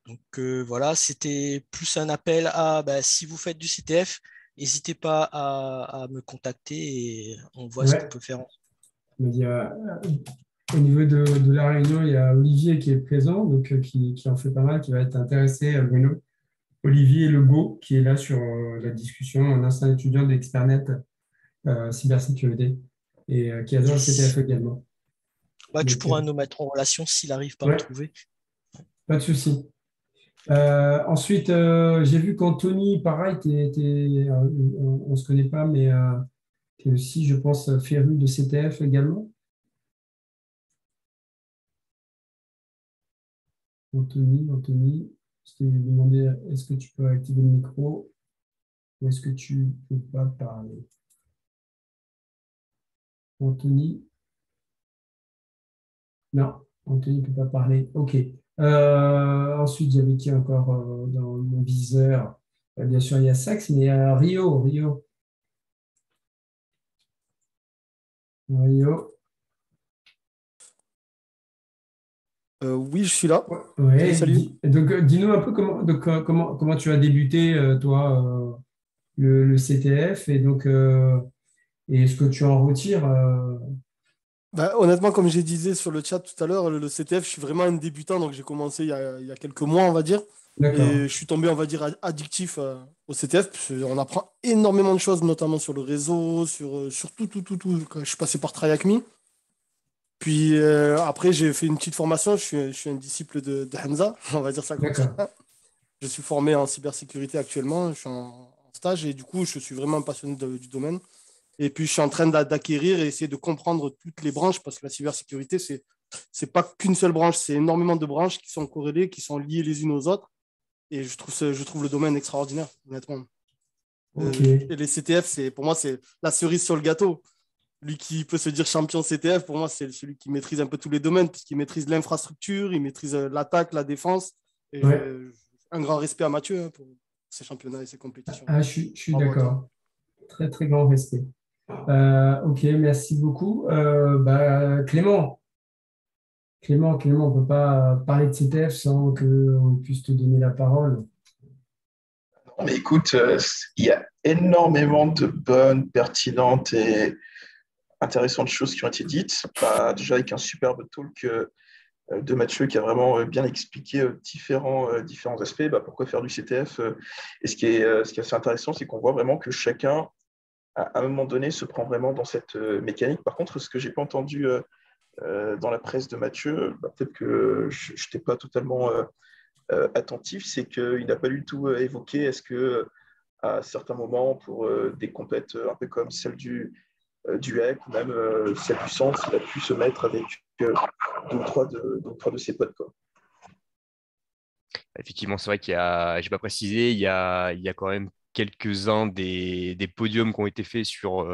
Donc voilà, c'était plus un appel à, si vous faites du CTF, n'hésitez pas à me contacter et on voit ce qu'on Ouais. peut faire. Mais au niveau de la réunion, il y a Olivier qui est présent, donc qui en fait pas mal, qui va être intéressé, Bruno. Olivier Legault, qui est là sur la discussion, un ancien étudiant d'Expernet cybersécurité et qui adore le Yes. CTF également. Tu Donc, pourras nous mettre en relation s'il arrive pas à me ouais, trouver. pas de souci. Ensuite, j'ai vu qu'Anthony, pareil, on ne se connaît pas, mais tu es aussi, je pense, féru de CTF également. Anthony, je t'ai demandé, est-ce que tu peux activer le micro ou est-ce que tu ne peux pas parler? Anthony, non, Anthony ne peut pas parler. OK. Ensuite, j'avais qui encore dans mon viseur? Bien sûr, il y a Sax, mais Rio. Oui, je suis là. Salut, Ouais, salut. donc dis-nous un peu comment tu as débuté, toi, le CTF et donc et ce que tu en retires. Honnêtement, comme je disais sur le chat tout à l'heure, le CTF, je suis vraiment un débutant, donc j'ai commencé il y a quelques mois, on va dire. Et D'accord, je suis tombé, on va dire, addictif au CTF, parce qu'on apprend énormément de choses, notamment sur le réseau, sur tout. Quand je suis passé par Trayacmi. Puis après, j'ai fait une petite formation, je suis un disciple de Hamza, on va dire ça comme ça. d'accord. Je suis formé en cybersécurité actuellement, je suis en stage, et du coup, je suis vraiment passionné du domaine. Et puis, je suis en train d'acquérir et essayer de comprendre toutes les branches parce que la cybersécurité, c'est pas qu'une seule branche, c'est énormément de branches qui sont corrélées, qui sont liées les unes aux autres. Et je trouve le domaine extraordinaire, honnêtement. Ok. Et les CTF, pour moi, c'est la cerise sur le gâteau. Lui qui peut se dire champion CTF, pour moi, c'est celui qui maîtrise un peu tous les domaines, puisqu'il maîtrise l'infrastructure, il maîtrise l'attaque, la défense. Et Ouais. un grand respect à Mathieu pour ses championnats et ses compétitions. Je suis Bravo à toi. d'accord. Très, très grand respect. Ok, merci beaucoup. Clément, on ne peut pas parler de CTF sans qu'on puisse te donner la parole. Non, mais écoute, il y a énormément de bonnes, pertinentes et intéressantes choses qui ont été dites. Déjà avec un superbe talk de Mathieu qui a vraiment bien expliqué différents aspects, pourquoi faire du CTF. Et ce qui est assez intéressant, c'est qu'on voit vraiment que chacun, à un moment donné, se prend vraiment dans cette mécanique. Par contre, ce que je n'ai pas entendu dans la presse de Mathieu, peut-être que je n'étais pas totalement attentif, c'est qu'il n'a pas du tout évoqué est-ce que à certains moments, pour des compètes un peu comme celle du HEC ou même celle du centre, il a pu se mettre avec deux ou trois de ses potes, quoi. Effectivement, c'est vrai qu'il y a, j'ai pas précisé, il y a quand même quelques-uns des podiums qui ont été faits sur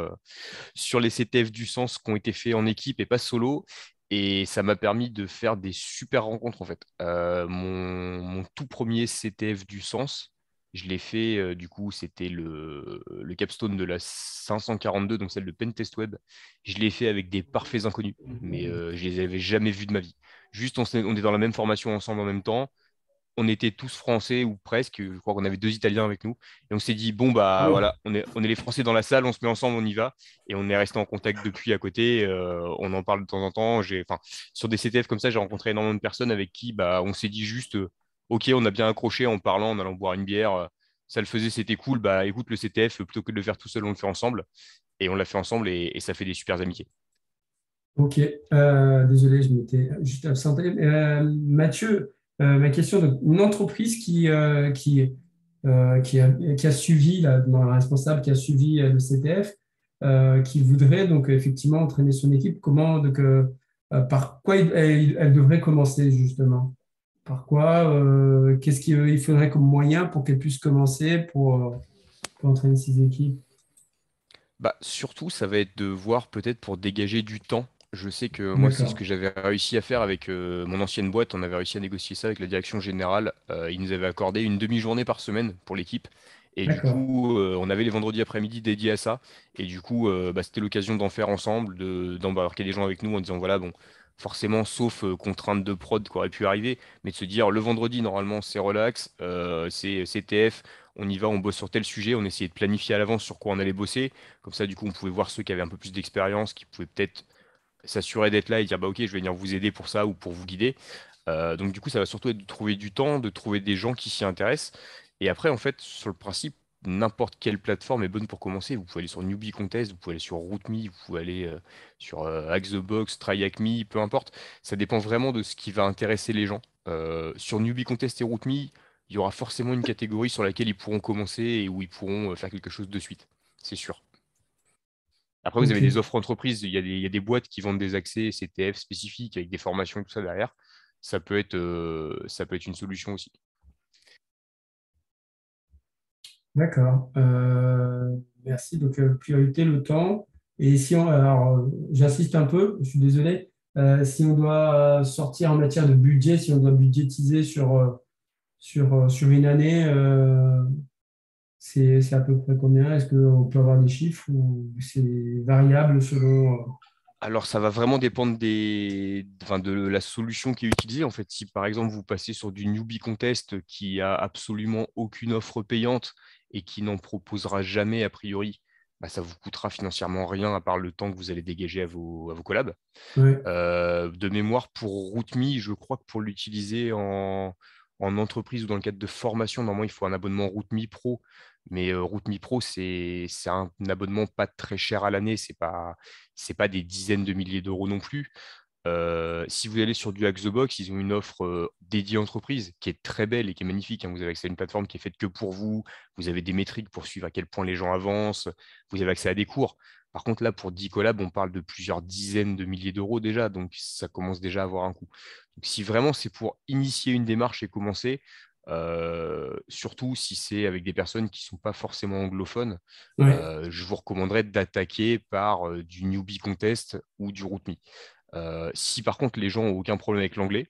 les CTF du sens qui ont été faits en équipe et pas solo. Et ça m'a permis de faire des super rencontres en fait. Mon tout premier CTF du sens, je l'ai fait, du coup, c'était le capstone de la 542, donc celle de Pentest Web. Je l'ai fait avec des parfaits inconnus, mais je les avais jamais vus de ma vie. Juste, on est dans la même formation ensemble en même temps, on était tous français ou presque. Je crois qu'on avait deux Italiens avec nous. Et on s'est dit, bon, Ah bah oui. voilà, on est les Français dans la salle, on se met ensemble, on y va. Et on est resté en contact depuis à côté. On en parle de temps en temps. Enfin, sur des CTF comme ça, j'ai rencontré énormément de personnes avec qui on s'est dit juste, OK, on a bien accroché en parlant, en allant boire une bière. Ça le faisait, c'était cool. Bah écoute, le CTF, plutôt que de le faire tout seul, on le fait ensemble. Et on l'a fait ensemble et ça fait des super amitiés. Ok, désolé, je m'étais juste absenté. Mathieu, ma question, donc, une entreprise qui a suivi, là, un responsable qui a suivi le CTF, qui voudrait donc effectivement entraîner son équipe, comment, donc, par quoi elle devrait commencer justement? Par quoi, qu'est-ce qu'il faudrait comme moyen pour qu'elle puisse commencer pour entraîner ses équipes? Bah, surtout, ça va être de voir peut-être pour dégager du temps. Je sais que moi, c'est ce D'accord, que j'avais réussi à faire avec mon ancienne boîte. On avait réussi à négocier ça avec la direction générale. Ils nous avaient accordé une demi-journée par semaine pour l'équipe. Et du d'accord. coup, on avait les vendredis après-midi dédiés à ça. Et du coup, bah, c'était l'occasion d'en faire ensemble, d'embarquer des gens avec nous en disant, voilà, bon, forcément, sauf contrainte de prod qui aurait pu arriver, mais de se dire, le vendredi, normalement, c'est relax, c'est CTF, on y va, on bosse sur tel sujet, on essayait de planifier à l'avance sur quoi on allait bosser. Comme ça, du coup, on pouvait voir ceux qui avaient un peu plus d'expérience, qui pouvaient peut-être s'assurer d'être là et dire bah ok, je vais venir vous aider pour ça ou pour vous guider. Donc du coup, ça va surtout être de trouver du temps, de trouver des gens qui s'y intéressent. Et après, en fait, sur le principe, n'importe quelle plateforme est bonne pour commencer. Vous pouvez aller sur Newbie Contest, vous pouvez aller sur RootMe, vous pouvez aller sur Hack the Box, TryHackMe, peu importe. Ça dépend vraiment de ce qui va intéresser les gens. Sur Newbie Contest et RootMe, il y aura forcément une catégorie sur laquelle ils pourront commencer et où ils pourront faire quelque chose de suite. C'est sûr. Après, vous avez des Ok. offres entreprises, il y a des boîtes qui vendent des accès CTF spécifiques avec des formations et tout ça derrière. Ça peut être une solution aussi. D'accord. Merci. Donc, priorité, le temps. Et si on, alors, j'insiste un peu, je suis désolé. Si on doit sortir en matière de budget, si on doit budgétiser sur une année, c'est à peu près combien? Est-ce qu'on peut avoir des chiffres ou c'est variable selon... Alors, ça va vraiment dépendre enfin, de la solution qui est utilisée. En fait, si par exemple vous passez sur du Newbie Contest qui a absolument aucune offre payante et qui n'en proposera jamais a priori, bah, ça vous coûtera financièrement rien à part le temps que vous allez dégager à vos collabs. Ouais, De mémoire, pour RootMe, je crois que pour l'utiliser en entreprise ou dans le cadre de formation, normalement, il faut un abonnement RootMe Pro. Mais RootMe Pro, c'est un abonnement pas très cher à l'année. C'est pas des dizaines de milliers d'euros non plus. Si vous allez sur du Hack the Box, ils ont une offre dédiée entreprise qui est très belle et qui est magnifique, hein. Vous avez accès à une plateforme qui est faite que pour vous. Vous avez des métriques pour suivre à quel point les gens avancent. Vous avez accès à des cours. Par contre, là, pour 10 collabs, on parle de plusieurs dizaines de milliers d'euros déjà. Donc, ça commence déjà à avoir un coût. Donc, si vraiment c'est pour initier une démarche et commencer, surtout si c'est avec des personnes qui ne sont pas forcément anglophones, ouais, je vous recommanderais d'attaquer par du Newbie Contest ou du RootMe. Si par contre les gens n'ont aucun problème avec l'anglais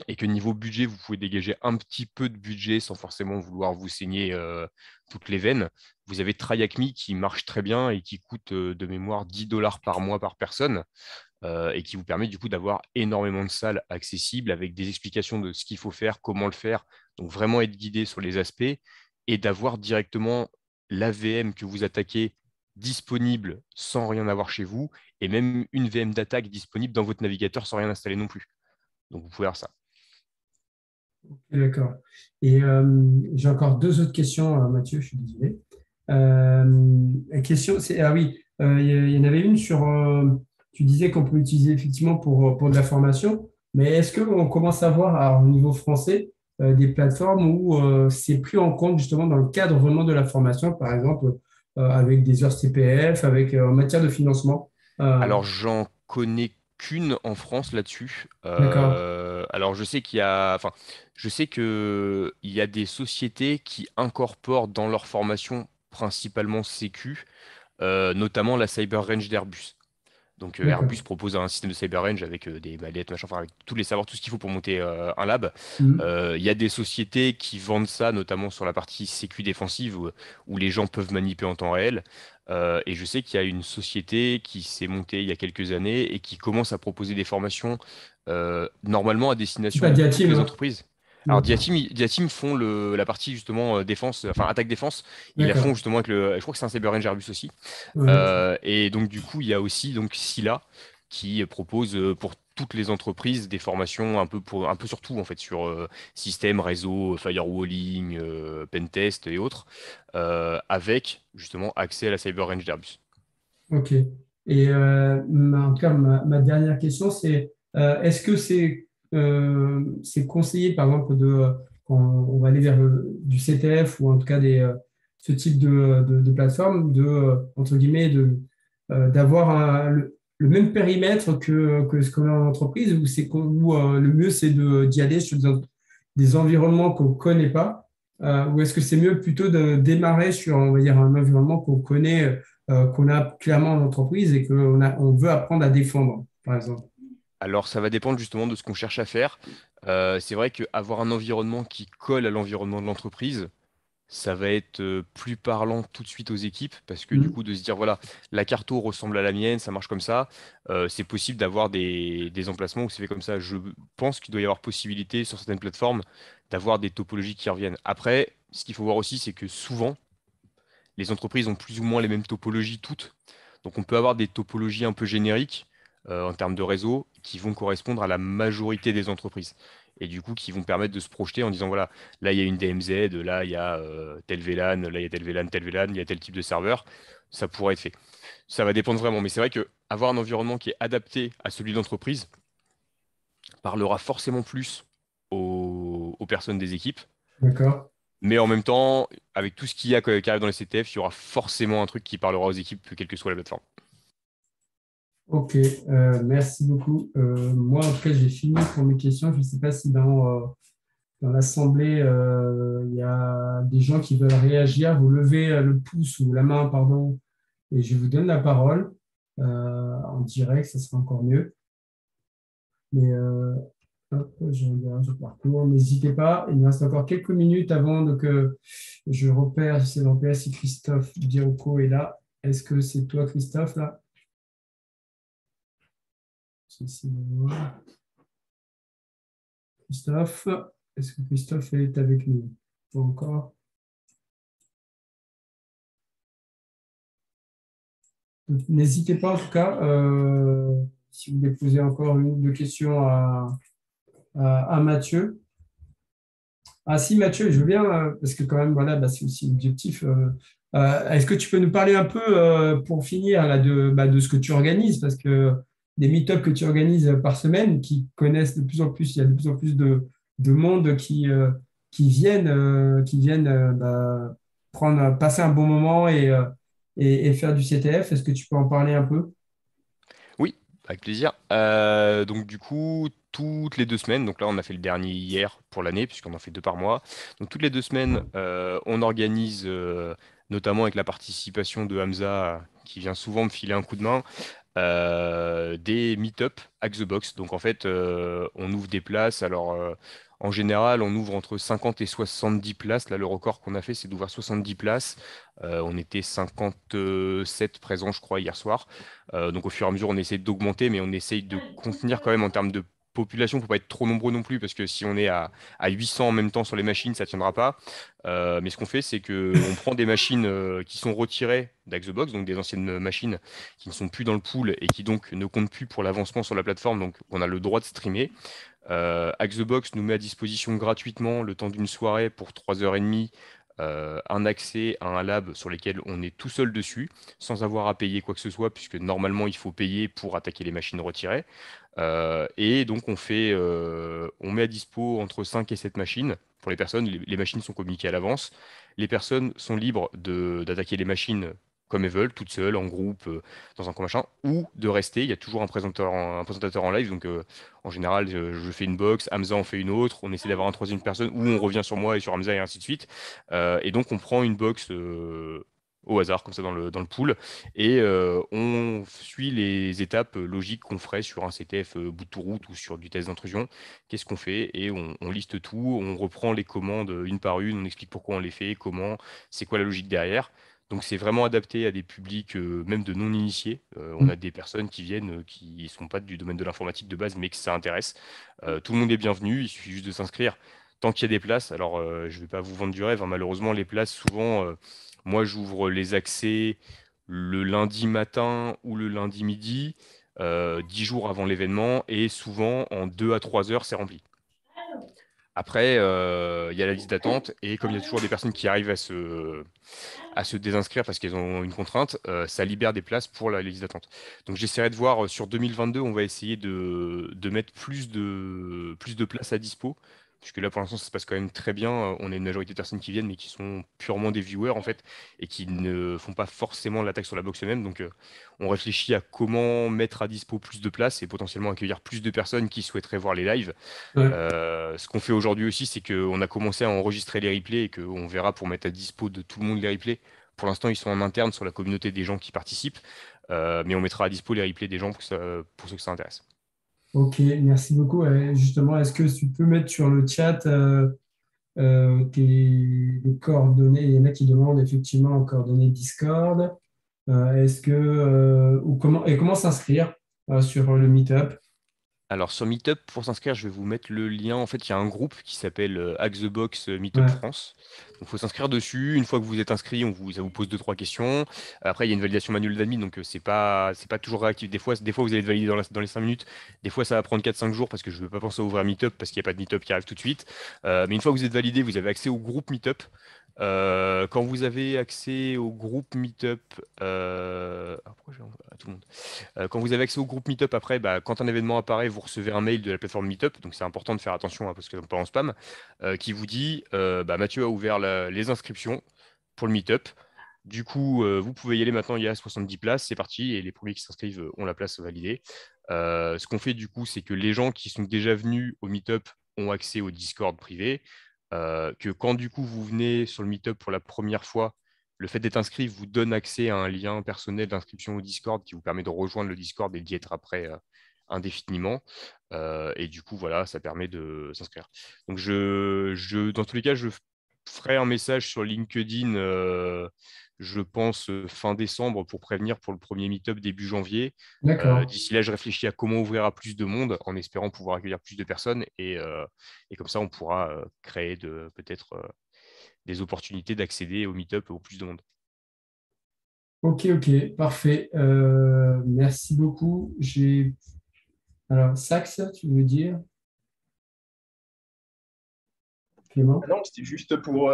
et que niveau budget, vous pouvez dégager un petit peu de budget sans forcément vouloir vous saigner toutes les veines, vous avez TryHackMe qui marche très bien et qui coûte de mémoire 10 dollars par mois par personne et qui vous permet du coup d'avoir énormément de salles accessibles avec des explications de ce qu'il faut faire, comment le faire, donc vraiment être guidé sur les aspects et d'avoir directement l'AVM que vous attaquez disponible sans rien avoir chez vous et même une VM d'attaque disponible dans votre navigateur sans rien installer non plus. Donc vous pouvez faire ça. d'accord. Et j'ai encore deux autres questions, Mathieu, je suis désolé. La question, c'est, ah oui, il y en avait une sur, tu disais qu'on peut l'utiliser effectivement pour de la formation, mais est-ce qu'on commence à voir alors, au niveau français des plateformes où c'est pris en compte justement dans le cadre vraiment de la formation, par exemple avec des heures CPF, avec en matière de financement? Alors j'en connais qu'une en France là-dessus. D'accord, Alors je sais qu'il y a, enfin, je sais que il y a des sociétés qui incorporent dans leur formation principalement Sécu, notamment la Cyber Range d'Airbus. Donc Airbus d'accord. propose un système de cyber range avec des mallettes, machin, enfin avec tous les savoirs, tout ce qu'il faut pour monter un lab. Mhm. Il y a des sociétés qui vendent ça, notamment sur la partie sécu défensive où les gens peuvent manipuler en temps réel. Et je sais qu'il y a une société qui s'est montée il y a quelques années et qui commence à proposer des formations normalement à C'est destination pas de toutes Diatim, les hein? entreprises. Alors Non. Diatim font la partie justement défense, enfin attaque défense. Ils la font D'accord. justement avec je crois que c'est un Cyber Range Airbus aussi. Ouais. Et donc, du coup, il y a aussi donc, Scylla qui propose pour toutes les entreprises des formations un peu sur tout, en fait, sur système, réseau, firewalling, pentest et autres, avec justement accès à la Cyber Range d'Airbus. Ok. Et en tout cas, ma dernière question, c'est est-ce que c'est conseillé, par exemple, quand on va aller vers du CTF ou en tout cas ce type de plateforme, entre guillemets, d'avoir le même périmètre que ce qu'on a en entreprise, ou le mieux, c'est d'y aller sur des environnements qu'on ne connaît pas, ou est-ce que c'est mieux plutôt de démarrer sur, on va dire, un environnement qu'on connaît, qu'on a clairement en entreprise et on veut apprendre à défendre, par exemple. Alors, ça va dépendre justement de ce qu'on cherche à faire. C'est vrai qu'avoir un environnement qui colle à l'environnement de l'entreprise, ça va être plus parlant tout de suite aux équipes parce que du Mm. coup, de se dire, voilà, la carto ressemble à la mienne, ça marche comme ça, c'est possible d'avoir des emplacements où c'est fait comme ça. Je pense qu'il doit y avoir possibilité sur certaines plateformes d'avoir des topologies qui reviennent. Après, ce qu'il faut voir aussi, c'est que souvent, les entreprises ont plus ou moins les mêmes topologies toutes. Donc on peut avoir des topologies un peu génériques en termes de réseau qui vont correspondre à la majorité des entreprises. Et du coup, qui vont permettre de se projeter en disant, voilà, là, il y a une DMZ, là, il y a tel VLAN, là, il y a tel VLAN, tel VLAN, il y a tel type de serveur. Ça pourrait être fait. Ça va dépendre vraiment. Mais c'est vrai qu'avoir un environnement qui est adapté à celui d'entreprise parlera forcément plus aux personnes des équipes. D'accord. Mais en même temps, avec tout ce qu'il y a qui arrive dans les CTF, il y aura forcément un truc qui parlera aux équipes, quelle que soit la plateforme. Ok, merci beaucoup. Moi, en tout cas, j'ai fini pour mes questions. Je ne sais pas si dans l'assemblée, il y a des gens qui veulent réagir. Vous levez le pouce ou la main, pardon, et je vous donne la parole en direct, ça sera encore mieux. Mais hop, je regarde, je parcours. N'hésitez pas, il me reste encore quelques minutes avant que je repère, j'essaie de repérer si Christophe Bianco est là. Est-ce que c'est toi, Christophe, là? J'essaie de voir. Christophe, est-ce que Christophe est avec nous? Pas encore. Donc, n'hésitez pas en tout cas, si vous voulez poser encore une ou deux questions à Mathieu. Ah si, Mathieu, je veux bien, parce que quand même, voilà, bah, c'est aussi l'objectif. Est-ce que tu peux nous parler un peu, pour finir, là, de ce que tu organises? Parce que des meet-ups que tu organises par semaine, qui connaissent de plus en plus, il y a de plus en plus de monde qui viennent passer un bon moment et faire du CTF. Est-ce que tu peux en parler un peu? Oui, avec plaisir. Donc du coup, toutes les 2 semaines, donc là on a fait le dernier hier pour l'année, puisqu'on en fait 2 par mois. Donc toutes les 2 semaines, on organise, notamment avec la participation de Hamza, qui vient souvent me filer un coup de main, des meet-up Hack the Box. Donc en fait, on ouvre des places. Alors en général, on ouvre entre 50 et 70 places. Là, le record qu'on a fait, c'est d'ouvrir 70 places. On était 57 présents, je crois, hier soir. Donc au fur et à mesure, on essaie d'augmenter, mais on essaye de contenir quand même en termes de population pour pas être trop nombreux non plus, parce que si on est à 800 en même temps sur les machines, ça tiendra pas. Mais ce qu'on fait, c'est qu'on prend des machines qui sont retirées d'Axebox, donc des anciennes machines qui ne sont plus dans le pool et qui donc ne comptent plus pour l'avancement sur la plateforme, donc on a le droit de streamer. Hack the Box nous met à disposition gratuitement le temps d'une soirée pour 3h30 un accès à un lab sur lequel on est tout seul dessus, sans avoir à payer quoi que ce soit, puisque normalement il faut payer pour attaquer les machines retirées. Et donc on met à dispo entre 5 et 7 machines pour les personnes. Les machines sont communiquées à l'avance. Les personnes sont libres d'attaquer les machines comme elles veulent, toutes seules, en groupe, dans un coin machin, ou de rester. Il y a toujours un présentateur en live. Donc en général, je fais une box, Hamza en fait une autre. On essaie d'avoir un troisième personne, ou on revient sur moi et sur Hamza et ainsi de suite. Et donc on prend une box au hasard, comme ça, dans le pool. Et on suit les étapes logiques qu'on ferait sur un CTF bout de route ou sur du test d'intrusion. Qu'est-ce qu'on fait? Et on liste tout, on reprend les commandes une par une, on explique pourquoi on les fait, comment, c'est quoi la logique derrière. Donc c'est vraiment adapté à des publics même de non-initiés. On a des personnes qui viennent qui ne sont pas du domaine de l'informatique de base, mais que ça intéresse. Tout le monde est bienvenu, il suffit juste de s'inscrire. Tant qu'il y a des places, alors je ne vais pas vous vendre du rêve, hein, malheureusement les places souvent, moi j'ouvre les accès le lundi matin ou le lundi midi, 10 jours avant l'événement, et souvent en 2 à 3 heures, c'est rempli. Après, il y a la liste d'attente et comme il y a toujours des personnes qui arrivent à se désinscrire parce qu'elles ont une contrainte, ça libère des places pour la liste d'attente. Donc j'essaierai de voir sur 2022, on va essayer de mettre plus de places à dispo. Puisque là, pour l'instant, ça se passe quand même très bien. On a une majorité de personnes qui viennent, mais qui sont purement des viewers, en fait, et qui ne font pas forcément l'attaque sur la box eux-mêmes. Donc, on réfléchit à comment mettre à dispo plus de places et potentiellement accueillir plus de personnes qui souhaiteraient voir les lives. Ouais. Ce qu'on fait aujourd'hui aussi, c'est qu'on a commencé à enregistrer les replays et qu'on verra pour mettre à dispo de tout le monde les replays. Pour l'instant, ils sont en interne sur la communauté des gens qui participent, mais on mettra à dispo les replays des gens pour ceux que ça intéresse. Ok, merci beaucoup. Justement, est-ce que tu peux mettre sur le chat les coordonnées? Il y en a qui demandent effectivement les coordonnées Discord. Est-ce que ou comment s'inscrire sur le Meetup? Alors sur Meetup, pour s'inscrire, je vais vous mettre le lien. En fait, il y a un groupe qui s'appelle Hack the Box Meetup Ouais, France. Donc il faut s'inscrire dessus. Une fois que vous êtes inscrit, ça vous pose deux, trois questions. Après, il y a une validation manuelle d'admin, donc c'est pas toujours réactif. Des fois, vous allez être validé dans les 5 minutes. Des fois, ça va prendre 4-5 jours parce que je ne veux pas penser à ouvrir un Meetup parce qu'il n'y a pas de Meetup qui arrive tout de suite. Mais une fois que vous êtes validé, vous avez accès au groupe Meetup. Quand vous avez accès au groupe Meetup, pourquoi j'ai à tout le monde? Quand vous avez accès au groupe Meetup, après, bah, quand un événement apparaît, vous recevez un mail de la plateforme Meetup. Donc, c'est important de faire attention parce que pas en spam, qui vous dit bah, Mathieu a ouvert les inscriptions pour le Meetup. Du coup, vous pouvez y aller maintenant. Il y a 70 places. C'est parti. Et les premiers qui s'inscrivent ont la place validée. Ce qu'on fait, du coup, c'est que les gens qui sont déjà venus au Meetup ont accès au Discord privé. Que quand, du coup, vous venez sur le Meetup pour la première fois, le fait d'être inscrit vous donne accès à un lien personnel d'inscription au Discord qui vous permet de rejoindre le Discord et d'y être après indéfiniment. Et du coup, voilà, ça permet de s'inscrire. Donc, dans tous les cas, je ferai un message sur LinkedIn, je pense, fin décembre pour prévenir pour le premier meet-up début janvier. d'accord. D'ici là, je réfléchis à comment ouvrir à plus de monde en espérant pouvoir accueillir plus de personnes. Et comme ça, on pourra créer peut-être des opportunités d'accéder au meet-up au plus de monde. Ok, ok, parfait. Merci beaucoup. Alors, Sax, tu veux dire, Clément? Non, c'était juste pour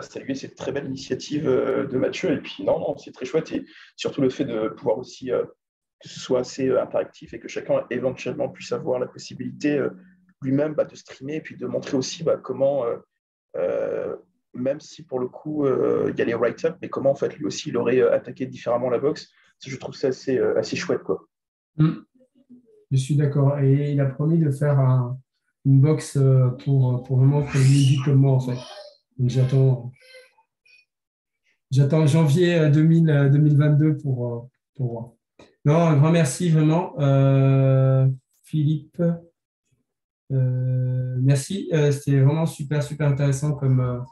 saluer cette très belle initiative de Mathieu. Et puis, non, c'est très chouette. Et surtout le fait de pouvoir aussi que ce soit assez interactif et que chacun éventuellement puisse avoir la possibilité lui-même de streamer et puis de montrer aussi comment, euh, même si pour le coup il y a les write-up, mais comment en fait lui aussi il aurait attaqué différemment la boxe. Je trouve ça assez chouette, quoi. Je suis d'accord. Et il a promis de faire une box pour vraiment que lui dit comme moi, en fait. Donc, j'attends janvier 2022 pour voir. Non, un grand merci vraiment, Philippe. Merci. C'était vraiment super, super intéressant comme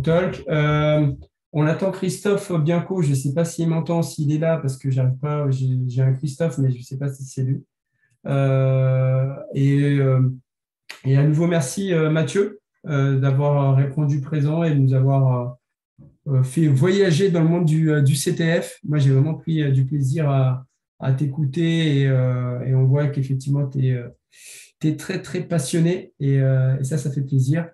talk. On attend Christophe Bianco. Je ne sais pas s'il m'entend, s'il est là, parce que j'arrive pas. J'ai un Christophe, mais je ne sais pas si c'est lui. Euh, et, euh, et à nouveau, merci Mathieu d'avoir répondu présent et de nous avoir fait voyager dans le monde du CTF. Moi, j'ai vraiment pris du plaisir à t'écouter et on voit qu'effectivement, tu es très, très passionné et ça fait plaisir.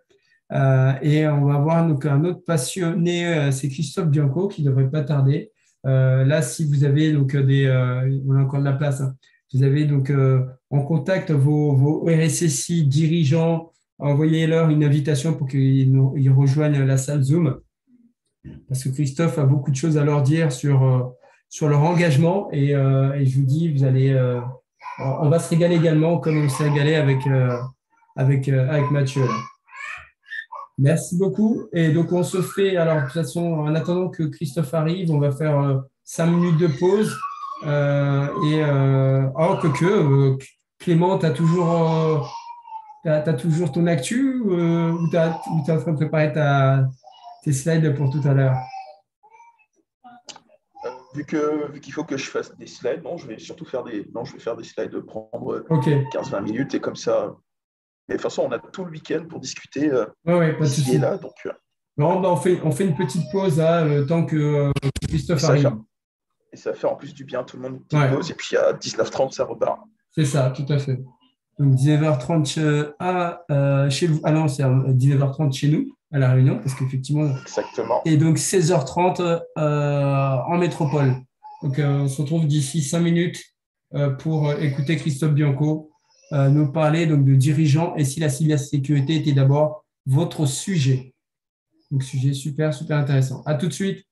Et on va voir donc, un autre passionné, c'est Christophe Bianco qui ne devrait pas tarder. Là, si vous avez donc, on a encore de la place, hein. Vous avez donc en contact vos RSSI dirigeants, envoyez-leur une invitation pour qu'ils rejoignent la salle Zoom parce que Christophe a beaucoup de choses à leur dire sur leur engagement et je vous dis, on va se régaler également comme on s'est régalé avec Mathieu. Merci beaucoup. Et donc, on se fait, alors, de toute façon, en attendant que Christophe arrive, on va faire 5 minutes de pause. Clément, tu as toujours ton actu ou tu es en train de préparer tes slides pour tout à l'heure? Vu qu'il faut que je fasse des slides, non, je vais surtout faire je vais faire des slides, prendre Ok. 15-20 minutes et comme ça. Mais de toute façon, on a tout le week-end pour discuter Ouais, pas de ici souci. et là. Donc, Bon, on fait une petite pause là, le temps que Christophe arrive. Et ça fait en plus du bien, tout le monde une petite pause. Et puis à 19h30, ça repart. C'est ça, tout à fait. Donc 19h30 chez vous. Ah non, c'est 19h30 chez nous, à La Réunion, parce qu'effectivement. Exactement. Et donc 16h30 en métropole. Donc on se retrouve d'ici 5 minutes pour écouter Christophe Bianco nous parler donc, de dirigeants et si la cybersécurité était d'abord votre sujet. Donc sujet super, super intéressant. À tout de suite.